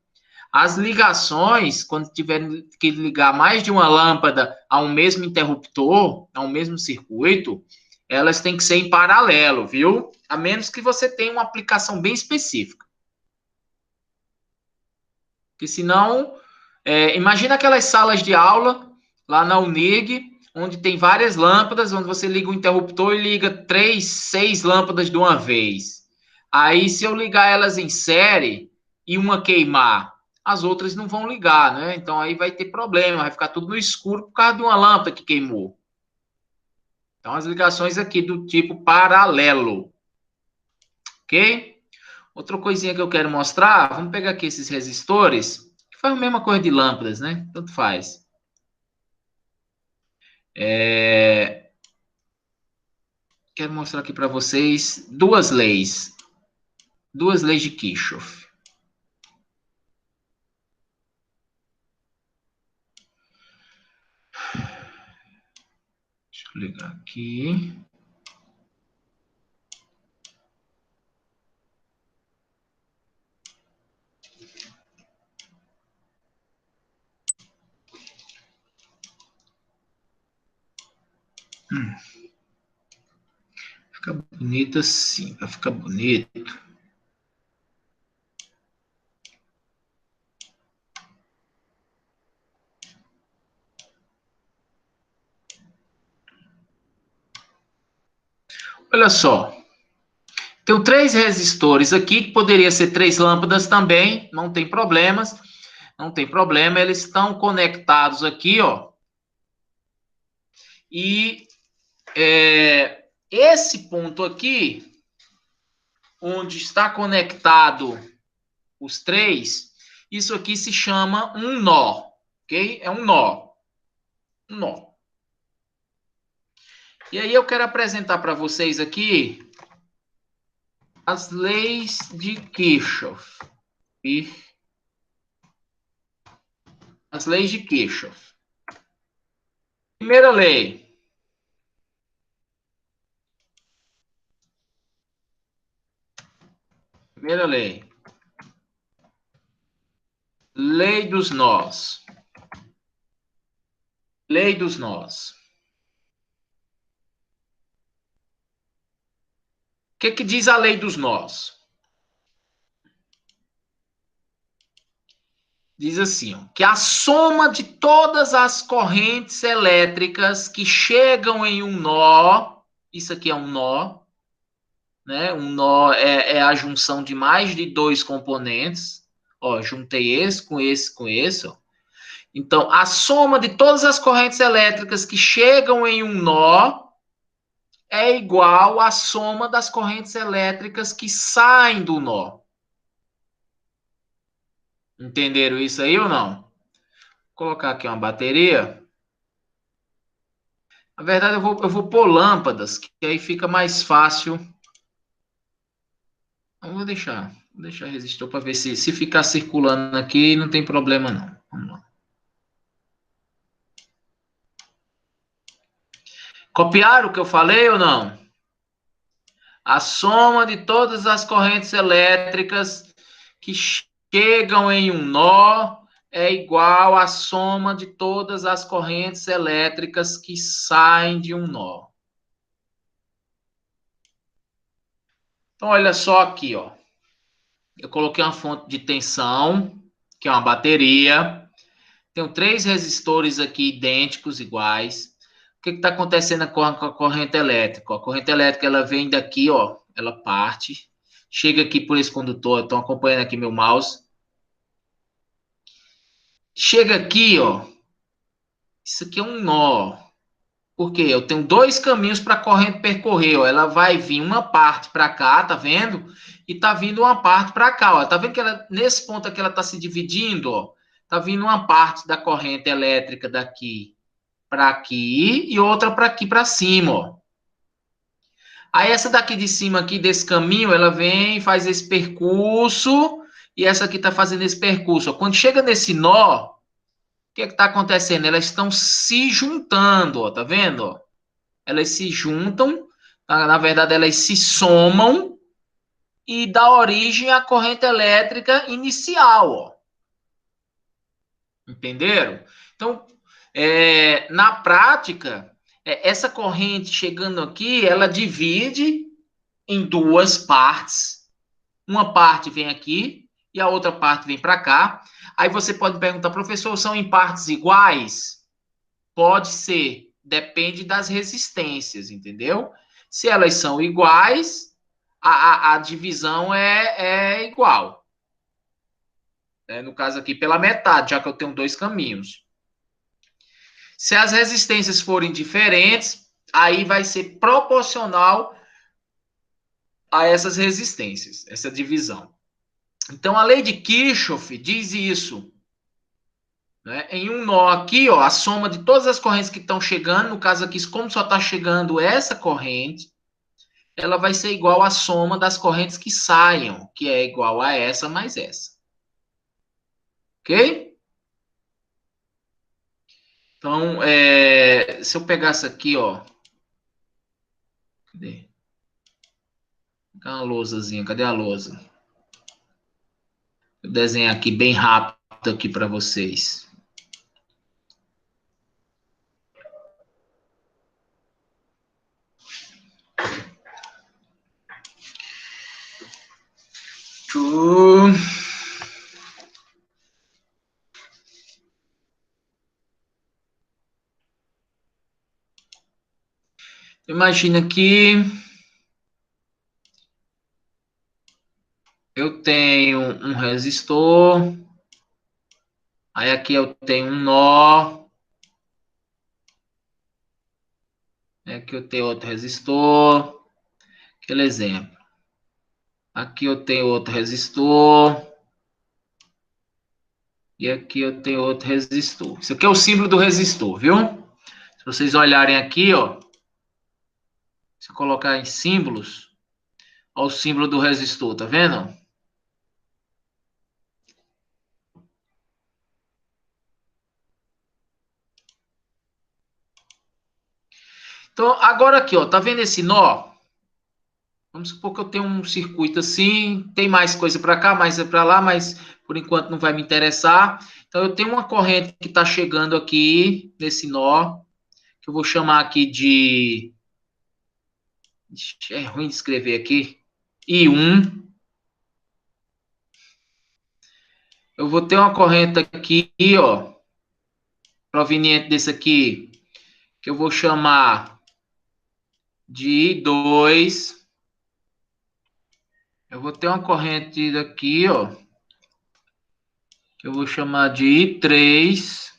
as ligações, quando tiver que ligar mais de uma lâmpada a um mesmo interruptor, a um mesmo circuito, elas têm que ser em paralelo, viu? A menos que você tenha uma aplicação bem específica. Porque senão, imagina aquelas salas de aula lá na Unig, onde tem várias lâmpadas, onde você liga o interruptor e liga 3, 6 lâmpadas de uma vez. Aí, se eu ligar elas em série e uma queimar, as outras não vão ligar, né? Então, aí vai ter problema, vai ficar tudo no escuro por causa de uma lâmpada que queimou. Então, as ligações aqui do tipo paralelo. Ok? Outra coisinha que eu quero mostrar, vamos pegar aqui esses resistores, que faz a mesma coisa de lâmpadas, né? Tanto faz. Quero mostrar aqui para vocês duas leis de Kirchhoff. eu ligar aqui. Fica bonito assim, vai ficar bonito. Olha só. Tenho 3 resistores aqui, que poderia ser 3 lâmpadas também, não tem problemas. Não tem problema, eles estão conectados aqui, ó. E esse ponto aqui, onde está conectado os 3, isso aqui se chama um nó, ok? É um nó. Um nó. E aí eu quero apresentar para vocês aqui as leis de Kirchhoff. As leis de Kirchhoff. Primeira lei. Primeira lei. Lei dos nós. Lei dos nós. O que diz a lei dos nós? Diz assim, ó, que a soma de todas as correntes elétricas que chegam em um nó, isso aqui é um nó, né? Um nó é a junção de mais de 2 componentes. Ó, juntei esse com esse com esse, ó. Então, a soma de todas as correntes elétricas que chegam em um nó é igual à soma das correntes elétricas que saem do nó. Entenderam isso aí ou não? Vou colocar aqui uma bateria. Na verdade, eu vou pôr lâmpadas, que aí fica mais fácil. Não vou deixar resistor para ver se ficar circulando aqui, não tem problema não. Vamos lá. Copiaram o que eu falei ou não? A soma de todas as correntes elétricas que chegam em um nó é igual à soma de todas as correntes elétricas que saem de um nó. Então, olha só aqui, ó. Eu coloquei uma fonte de tensão, que é uma bateria. Tenho 3 resistores aqui idênticos, iguais. O que está acontecendo com a corrente elétrica? A corrente elétrica, ela vem daqui, ó. Ela parte. Chega aqui por esse condutor. Estão acompanhando aqui meu mouse. Chega aqui, ó. Isso aqui é um nó. Por quê? Eu tenho 2 caminhos para a corrente percorrer, ó. Ela vai vir uma parte para cá, tá vendo? E tá vindo uma parte para cá, ó. Tá vendo que ela, nesse ponto aqui ela tá se dividindo, ó. Tá vindo uma parte da corrente elétrica daqui para aqui e outra para aqui para cima, ó. Aí essa daqui de cima aqui desse caminho, ela vem, faz esse percurso e essa aqui tá fazendo esse percurso, ó. Quando chega nesse nó, o que está acontecendo? Elas estão se juntando, ó, tá vendo? Ó? Elas se juntam, na verdade, elas se somam e dá origem à corrente elétrica inicial, ó. Entenderam? Então, na prática, essa corrente chegando aqui, ela divide em 2 partes. Uma parte vem aqui e a outra parte vem para cá. Aí você pode perguntar, professor, são em partes iguais? Pode ser, depende das resistências, entendeu? Se elas são iguais, a divisão é igual. No caso aqui, pela metade, já que eu tenho 2 caminhos. Se as resistências forem diferentes, aí vai ser proporcional a essas resistências, essa divisão. Então, a lei de Kirchhoff diz isso. Né? Em um nó aqui, ó, a soma de todas as correntes que estão chegando, no caso aqui, como só está chegando essa corrente, ela vai ser igual à soma das correntes que saiam, que é igual a essa mais essa. Ok? Então, se eu pegasse aqui, ó, Cadê? Cadê uma lousazinha? Cadê a lousa? Vou desenhar aqui bem rápido aqui para vocês. Tchum. Imagina que eu tenho um resistor, aí aqui eu tenho um nó, aqui eu tenho outro resistor, aquele exemplo. Aqui eu tenho outro resistor, e aqui eu tenho outro resistor. Isso aqui é o símbolo do resistor, viu? Se vocês olharem aqui, ó, se eu colocar em símbolos, ó, o símbolo do resistor, tá vendo? Então, agora aqui, ó, tá vendo esse nó? Vamos supor que eu tenho um circuito assim, tem mais coisa para cá, mais para lá, mas por enquanto não vai me interessar. Então, eu tenho uma corrente que está chegando aqui nesse nó, que eu vou chamar aqui de... É ruim de escrever aqui. I1. Eu vou ter uma corrente aqui, ó, proveniente desse aqui, que eu vou chamar de I2. Eu vou ter uma corrente daqui, ó, que eu vou chamar de I3.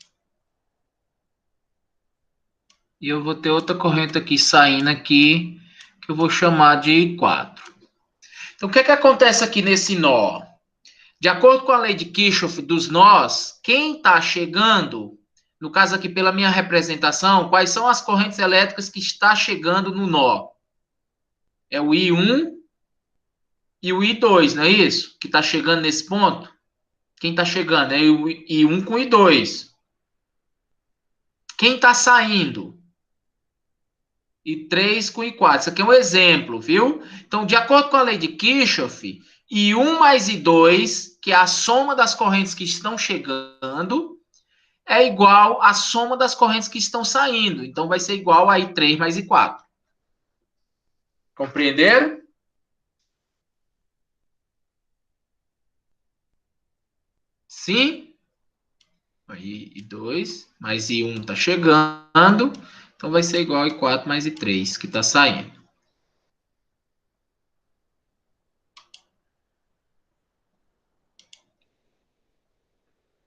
E eu vou ter outra corrente aqui saindo aqui, que eu vou chamar de I4. Então, o que é que acontece aqui nesse nó? De acordo com a lei de Kirchhoff dos nós, quem está chegando, no caso aqui pela minha representação, quais são as correntes elétricas que está chegando no nó? É o I1 e o I2, não é isso? Que está chegando nesse ponto? Quem está chegando? É o I1 com o I2. Quem está saindo? I3 com I4. Isso aqui é um exemplo, viu? Então, de acordo com a lei de Kirchhoff, I1 mais I2, que é a soma das correntes que estão chegando, é igual à soma das correntes que estão saindo. Então, vai ser igual a I3 mais I4. Compreenderam? Sim? Aí, I2 mais I1 está chegando. Então, vai ser igual a I4 mais I3, que está saindo.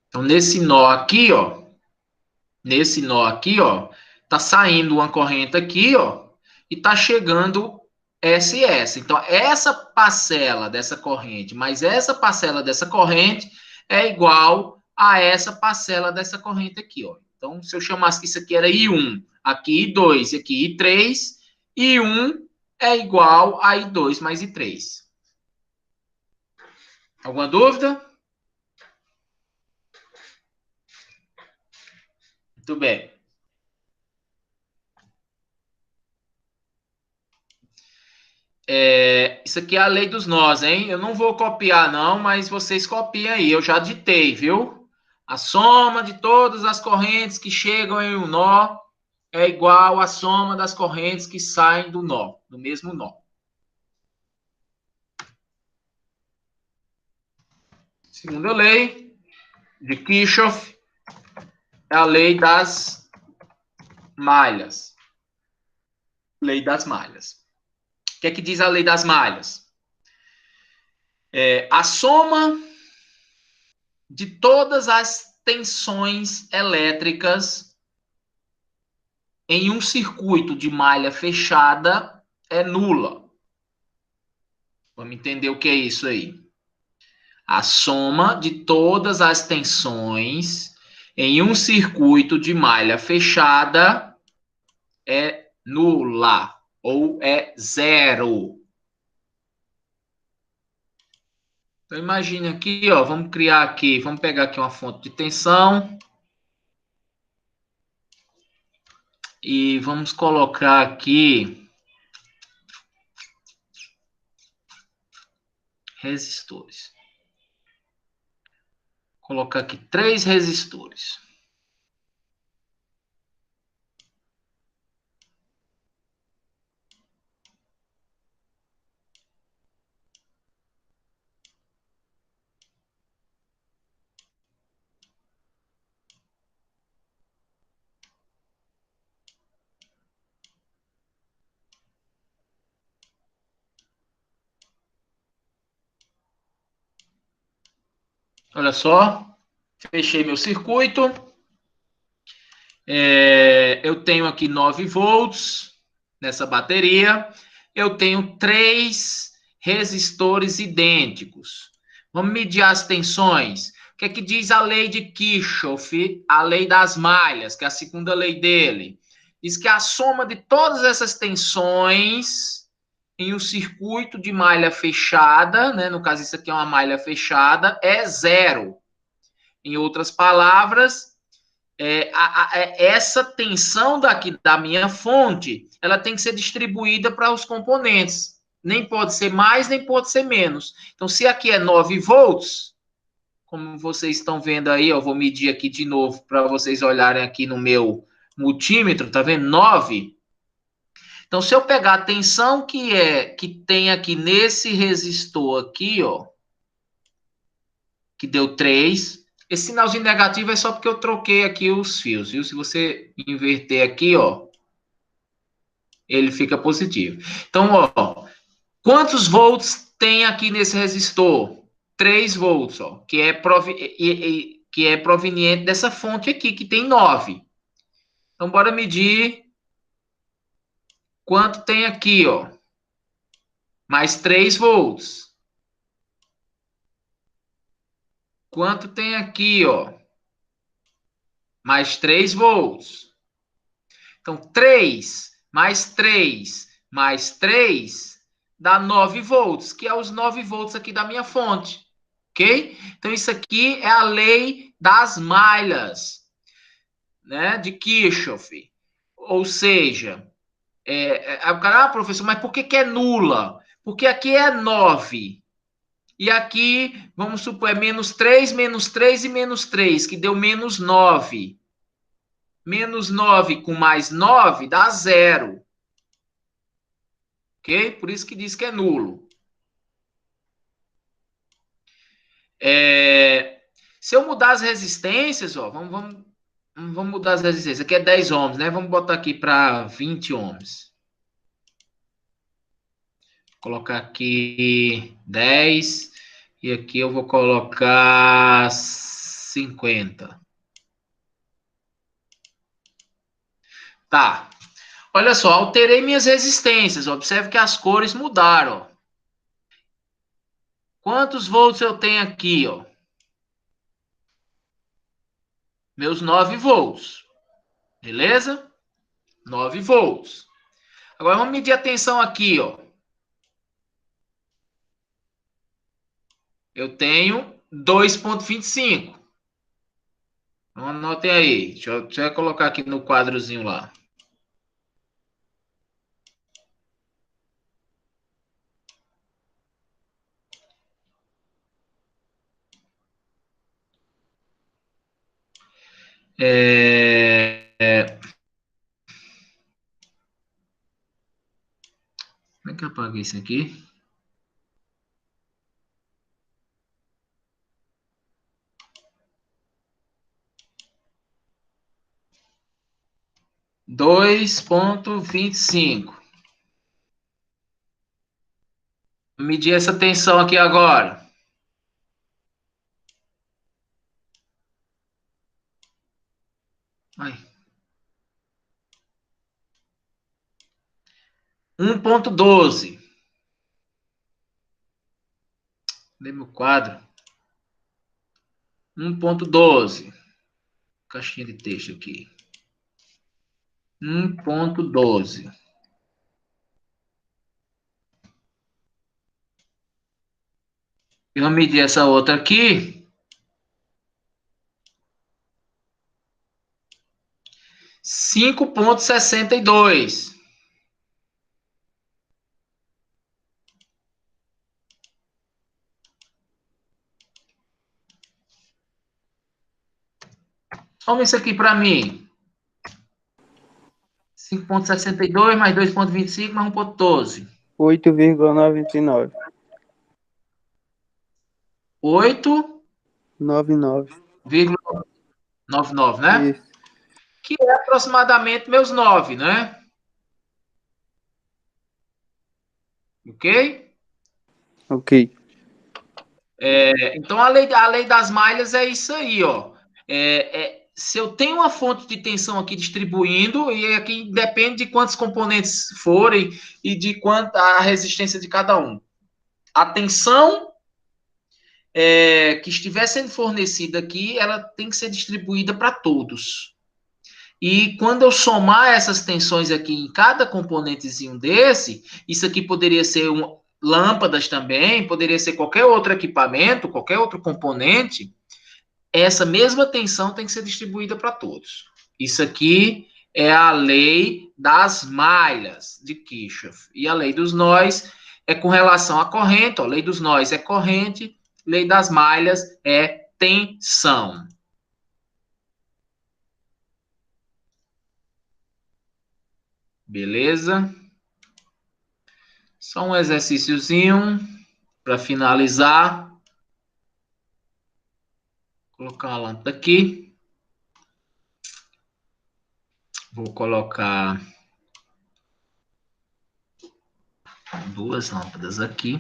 Então, nesse nó aqui, tá saindo uma corrente aqui, ó, e tá chegando essa e essa. Então, essa parcela dessa corrente mais essa parcela dessa corrente é igual a essa parcela dessa corrente aqui, ó. Então, se eu chamasse que isso aqui era I1, aqui I2 e aqui I3, I1 é igual a I2 mais I3. Alguma dúvida? Muito bem. Isso aqui é a lei dos nós, hein? Eu não vou copiar, não, mas vocês copiem aí. Eu já ditei, viu? A soma de todas as correntes que chegam em um nó é igual à soma das correntes que saem do nó, do mesmo nó. Segunda lei de Kirchhoff é a lei das malhas. Lei das malhas. O que é que diz a lei das malhas? A soma de todas as tensões elétricas em um circuito de malha fechada é nula. Vamos entender o que é isso aí. A soma de todas as tensões em um circuito de malha fechada é nula ou é zero. Então, imagine aqui, ó, vamos criar aqui, vamos pegar aqui uma fonte de tensão e vamos colocar aqui resistores. Vou colocar aqui 3 resistores. Olha só, fechei meu circuito. Eu tenho aqui 9 volts nessa bateria. Eu tenho 3 resistores idênticos. Vamos medir as tensões. O que é que diz a lei de Kirchhoff, a lei das malhas, que é a segunda lei dele? Diz que a soma de todas essas tensões em um circuito de malha fechada, né? No caso, isso aqui é uma malha fechada, é zero. Em outras palavras, essa tensão daqui da minha fonte, ela tem que ser distribuída para os componentes. Nem pode ser mais, nem pode ser menos. Então, se aqui é 9 volts, como vocês estão vendo aí, eu vou medir aqui de novo para vocês olharem aqui no meu multímetro, tá vendo? 9. Então, se eu pegar a tensão que tem aqui nesse resistor aqui, ó, que deu 3, esse sinalzinho negativo é só porque eu troquei aqui os fios, viu? Se você inverter aqui, ó, ele fica positivo. Então, ó, quantos volts tem aqui nesse resistor? 3 volts, ó, que é proveniente dessa fonte aqui, que tem 9. Então, bora medir quanto tem aqui, ó. Mais 3 volts. Quanto tem aqui, ó? Mais 3 volts. Então, 3 mais 3 mais 3 dá 9 volts, que é os 9 volts aqui da minha fonte. Ok? Então, isso aqui é a lei das malhas, né? De Kirchhoff. Ou seja, o cara, professor, mas por que é nula? Porque aqui é 9. E aqui, vamos supor, é menos 3 e menos 3, que deu menos 9. Menos 9 com mais 9 dá 0. Ok? Por isso que diz que é nulo. Se eu mudar as resistências, ó, vamos mudar as resistências. Aqui é 10 ohms, né? Vamos botar aqui para 20 ohms. Vou colocar aqui 10 e aqui eu vou colocar 50. Tá. Olha só, alterei minhas resistências. Observe que as cores mudaram. Quantos volts eu tenho aqui, ó? Meus 9 volts. Beleza? 9 volts. Agora vamos medir a tensão aqui, ó. Eu tenho 2,25. Então, anotem aí. Deixa eu colocar aqui no quadrozinho lá. Como é que eu apaguei isso aqui? Dois ponto 25. Vou medir essa tensão aqui agora. Ai. 1,12. Cadê meu quadro? 1,12. Caixinha de texto aqui. 1,12. E vou medir essa outra aqui. 5,62. Vamos isso aqui para mim. 5,62 mais 2,25 mais 1,12. 8,99. 8,99, 99. né? Isso. Que é aproximadamente meus 9, né? Ok? Ok. Então, a lei das malhas é isso aí, ó. Se eu tenho uma fonte de tensão aqui distribuindo, e aqui depende de quantos componentes forem e de quanta a resistência de cada um. A tensão que estiver sendo fornecida aqui, ela tem que ser distribuída para todos. E quando eu somar essas tensões aqui em cada componentezinho desse, isso aqui poderia ser lâmpadas também, poderia ser qualquer outro equipamento, qualquer outro componente, essa mesma tensão tem que ser distribuída para todos. Isso aqui é a lei das malhas de Kirchhoff. E a lei dos nós é com relação à corrente. Ó, lei dos nós é corrente, lei das malhas é tensão. Beleza? Só um exercíciozinho para finalizar. Vou colocar uma lâmpada aqui. Vou colocar 2 lâmpadas aqui.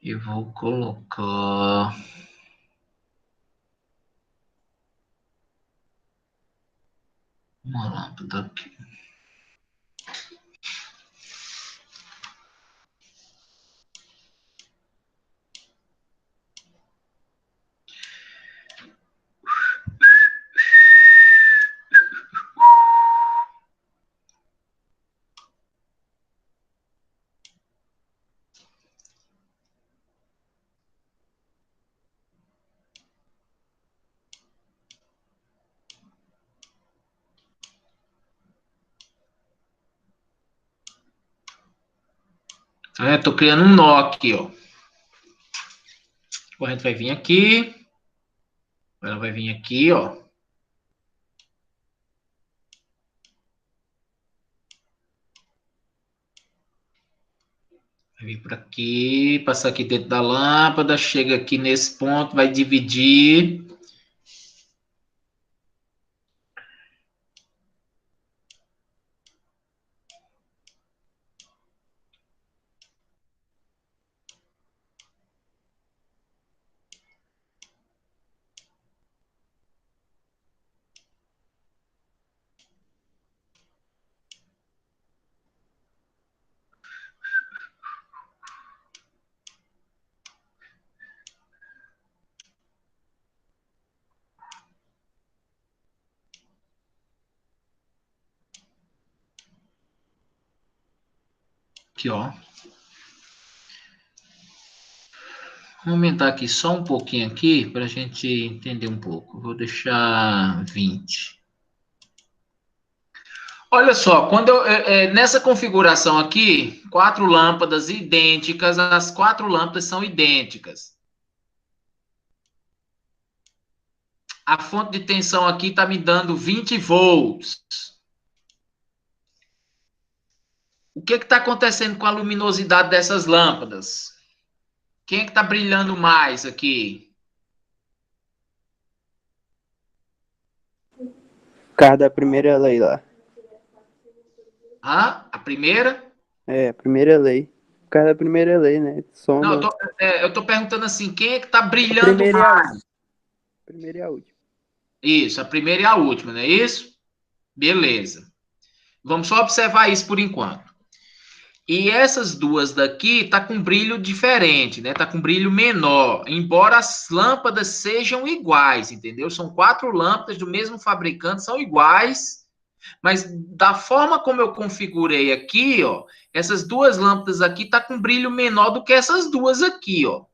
E vou colocar uma lâmpada aqui. Tô criando um nó aqui, ó. A corrente vai vir aqui. Ela vai vir aqui, ó. Vai vir por aqui, passar aqui dentro da lâmpada, chega aqui nesse ponto, vai dividir. Aqui, ó. Vou aumentar aqui só um pouquinho aqui para a gente entender um pouco. Vou deixar 20. Olha só, quando nessa configuração aqui, 4 lâmpadas idênticas, as 4 lâmpadas são idênticas. A fonte de tensão aqui está me dando 20 volts. O que está acontecendo com a luminosidade dessas lâmpadas? Quem é que está brilhando mais aqui? Por causa da primeira lei lá. Ah, a primeira? A primeira lei. Por causa da primeira lei, né? Soma. Não, eu tô perguntando assim, quem é que tá A brilhando primeira e a mais? última. A primeira e a última. Isso, a primeira e a última, não é isso? Beleza. Vamos só observar isso por enquanto. E essas duas daqui tá com brilho diferente, né? Tá com brilho menor, embora as lâmpadas sejam iguais, entendeu? São 4 lâmpadas do mesmo fabricante, são iguais, mas da forma como eu configurei aqui, ó, essas duas lâmpadas aqui tá com brilho menor do que essas duas aqui, ó.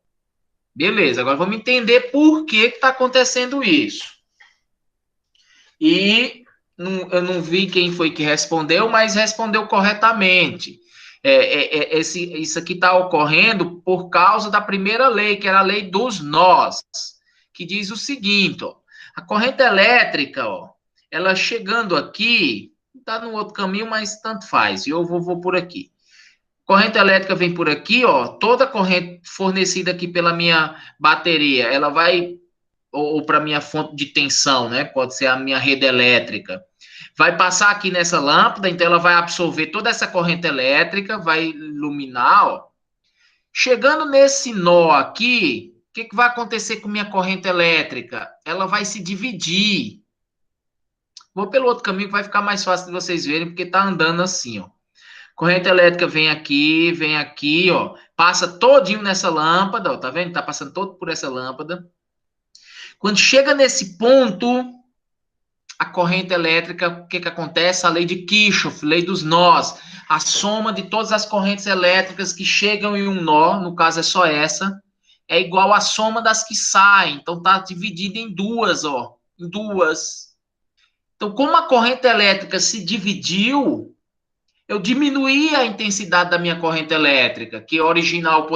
Beleza, agora vamos entender por que está acontecendo isso. E eu não vi quem foi que respondeu, mas respondeu corretamente. Isso aqui está ocorrendo por causa da primeira lei, que era a lei dos nós. que diz o seguinte, ó. A corrente elétrica, ó, ela chegando aqui, está no outro caminho, mas tanto faz. Eu vou por aqui. Corrente elétrica vem por aqui, ó. Toda corrente fornecida aqui pela minha bateria, ela vai, ou para minha fonte de tensão, né? Pode ser a minha rede elétrica. Vai passar aqui nessa lâmpada, então ela vai absorver toda essa corrente elétrica, vai iluminar, ó. Chegando nesse nó aqui, o que vai acontecer com minha corrente elétrica? Ela vai se dividir. Vou pelo outro caminho que vai ficar mais fácil de vocês verem, porque tá andando assim, ó. Corrente elétrica vem aqui, ó. Passa todinho nessa lâmpada, ó. Tá vendo? Tá passando todo por essa lâmpada. Quando chega nesse ponto, a corrente elétrica, o que acontece? A lei de Kirchhoff, lei dos nós. A soma de todas as correntes elétricas que chegam em um nó, no caso é só essa, é igual à soma das que saem. Então tá dividida em duas, ó. Em duas. Então, como a corrente elétrica se dividiu, eu diminuí a intensidade da minha corrente elétrica, que original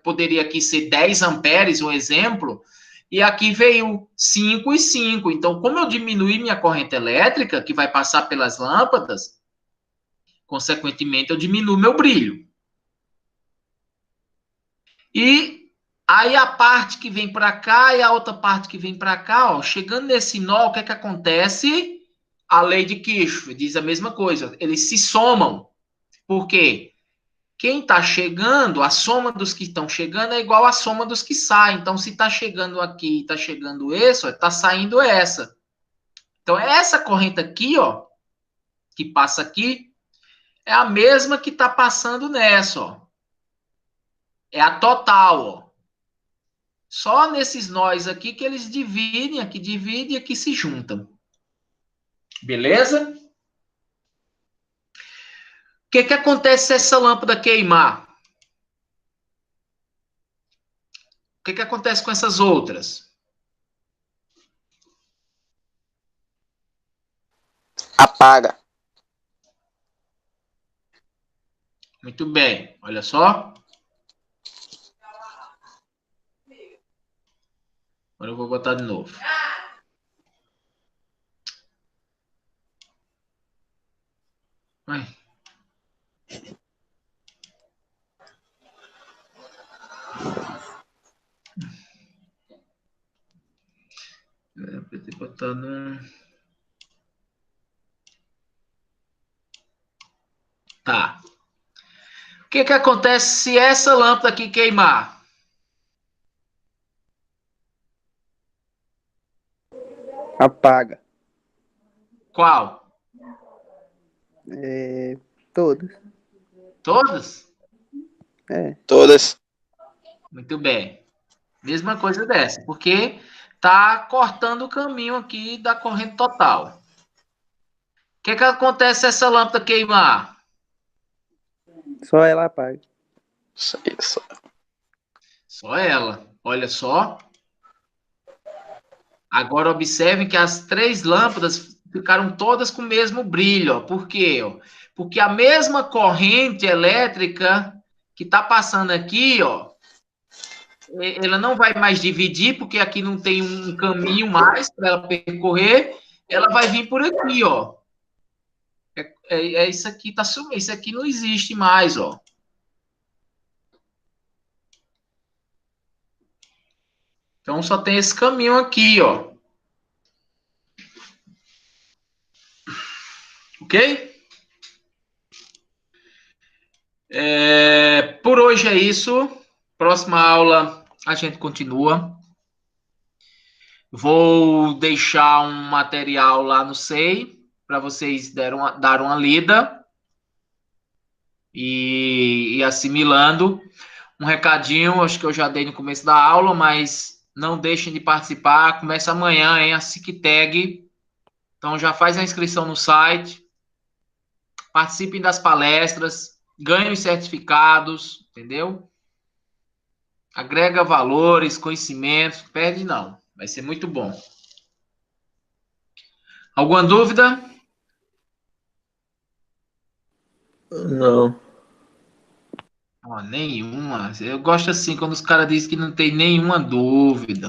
poderia aqui ser 10 amperes, um exemplo, e aqui veio 5 e 5. Então, como eu diminuí minha corrente elétrica, que vai passar pelas lâmpadas, consequentemente, eu diminuo meu brilho. E aí a parte que vem para cá e a outra parte que vem para cá, ó, chegando nesse nó, o que acontece? A lei de Kirchhoff diz a mesma coisa. Eles se somam. Por quê? Quem está chegando, a soma dos que estão chegando é igual à soma dos que saem. Então, se está chegando aqui e está chegando esse, está saindo essa. Então, essa corrente aqui, ó, que passa aqui, é a mesma que está passando nessa, ó. É a total, ó. Só nesses nós aqui que eles dividem e aqui se juntam. Beleza? O que acontece se essa lâmpada queimar? O que acontece com essas outras? Apaga. Muito bem. Olha só. Agora eu vou botar de novo. Vai. Pra ter botado... Tá. O que acontece se essa lâmpada aqui queimar? Apaga. Qual? Todos. Todas? Todas. Muito bem. Mesma coisa dessa, porque tá cortando o caminho aqui da corrente total. O que acontece se essa lâmpada queimar? Só ela apaga. Isso. Só ela. Olha só. Agora observem que as 3 lâmpadas ficaram todas com o mesmo brilho. Ó. Por quê? Ó? Porque a mesma corrente elétrica que está passando aqui, ó, ela não vai mais dividir, porque aqui não tem um caminho mais para ela percorrer. Ela vai vir por aqui, ó. Isso aqui tá sumindo. Isso aqui não existe mais, ó. Então só tem esse caminho aqui, ó. Ok? Por hoje é isso. Próxima aula a gente continua. Vou deixar um material lá no SEI para vocês dar uma lida e assimilando. Um recadinho, acho que eu já dei no começo da aula, mas não deixem de participar. Começa amanhã, hein, a SICTAG. Então já faz a inscrição no site. Participem das palestras, ganhem os certificados, entendeu? Agrega valores, conhecimentos, perde não. Vai ser muito bom. Alguma dúvida? Não. Nenhuma. Eu gosto assim, quando os caras dizem que não tem nenhuma dúvida.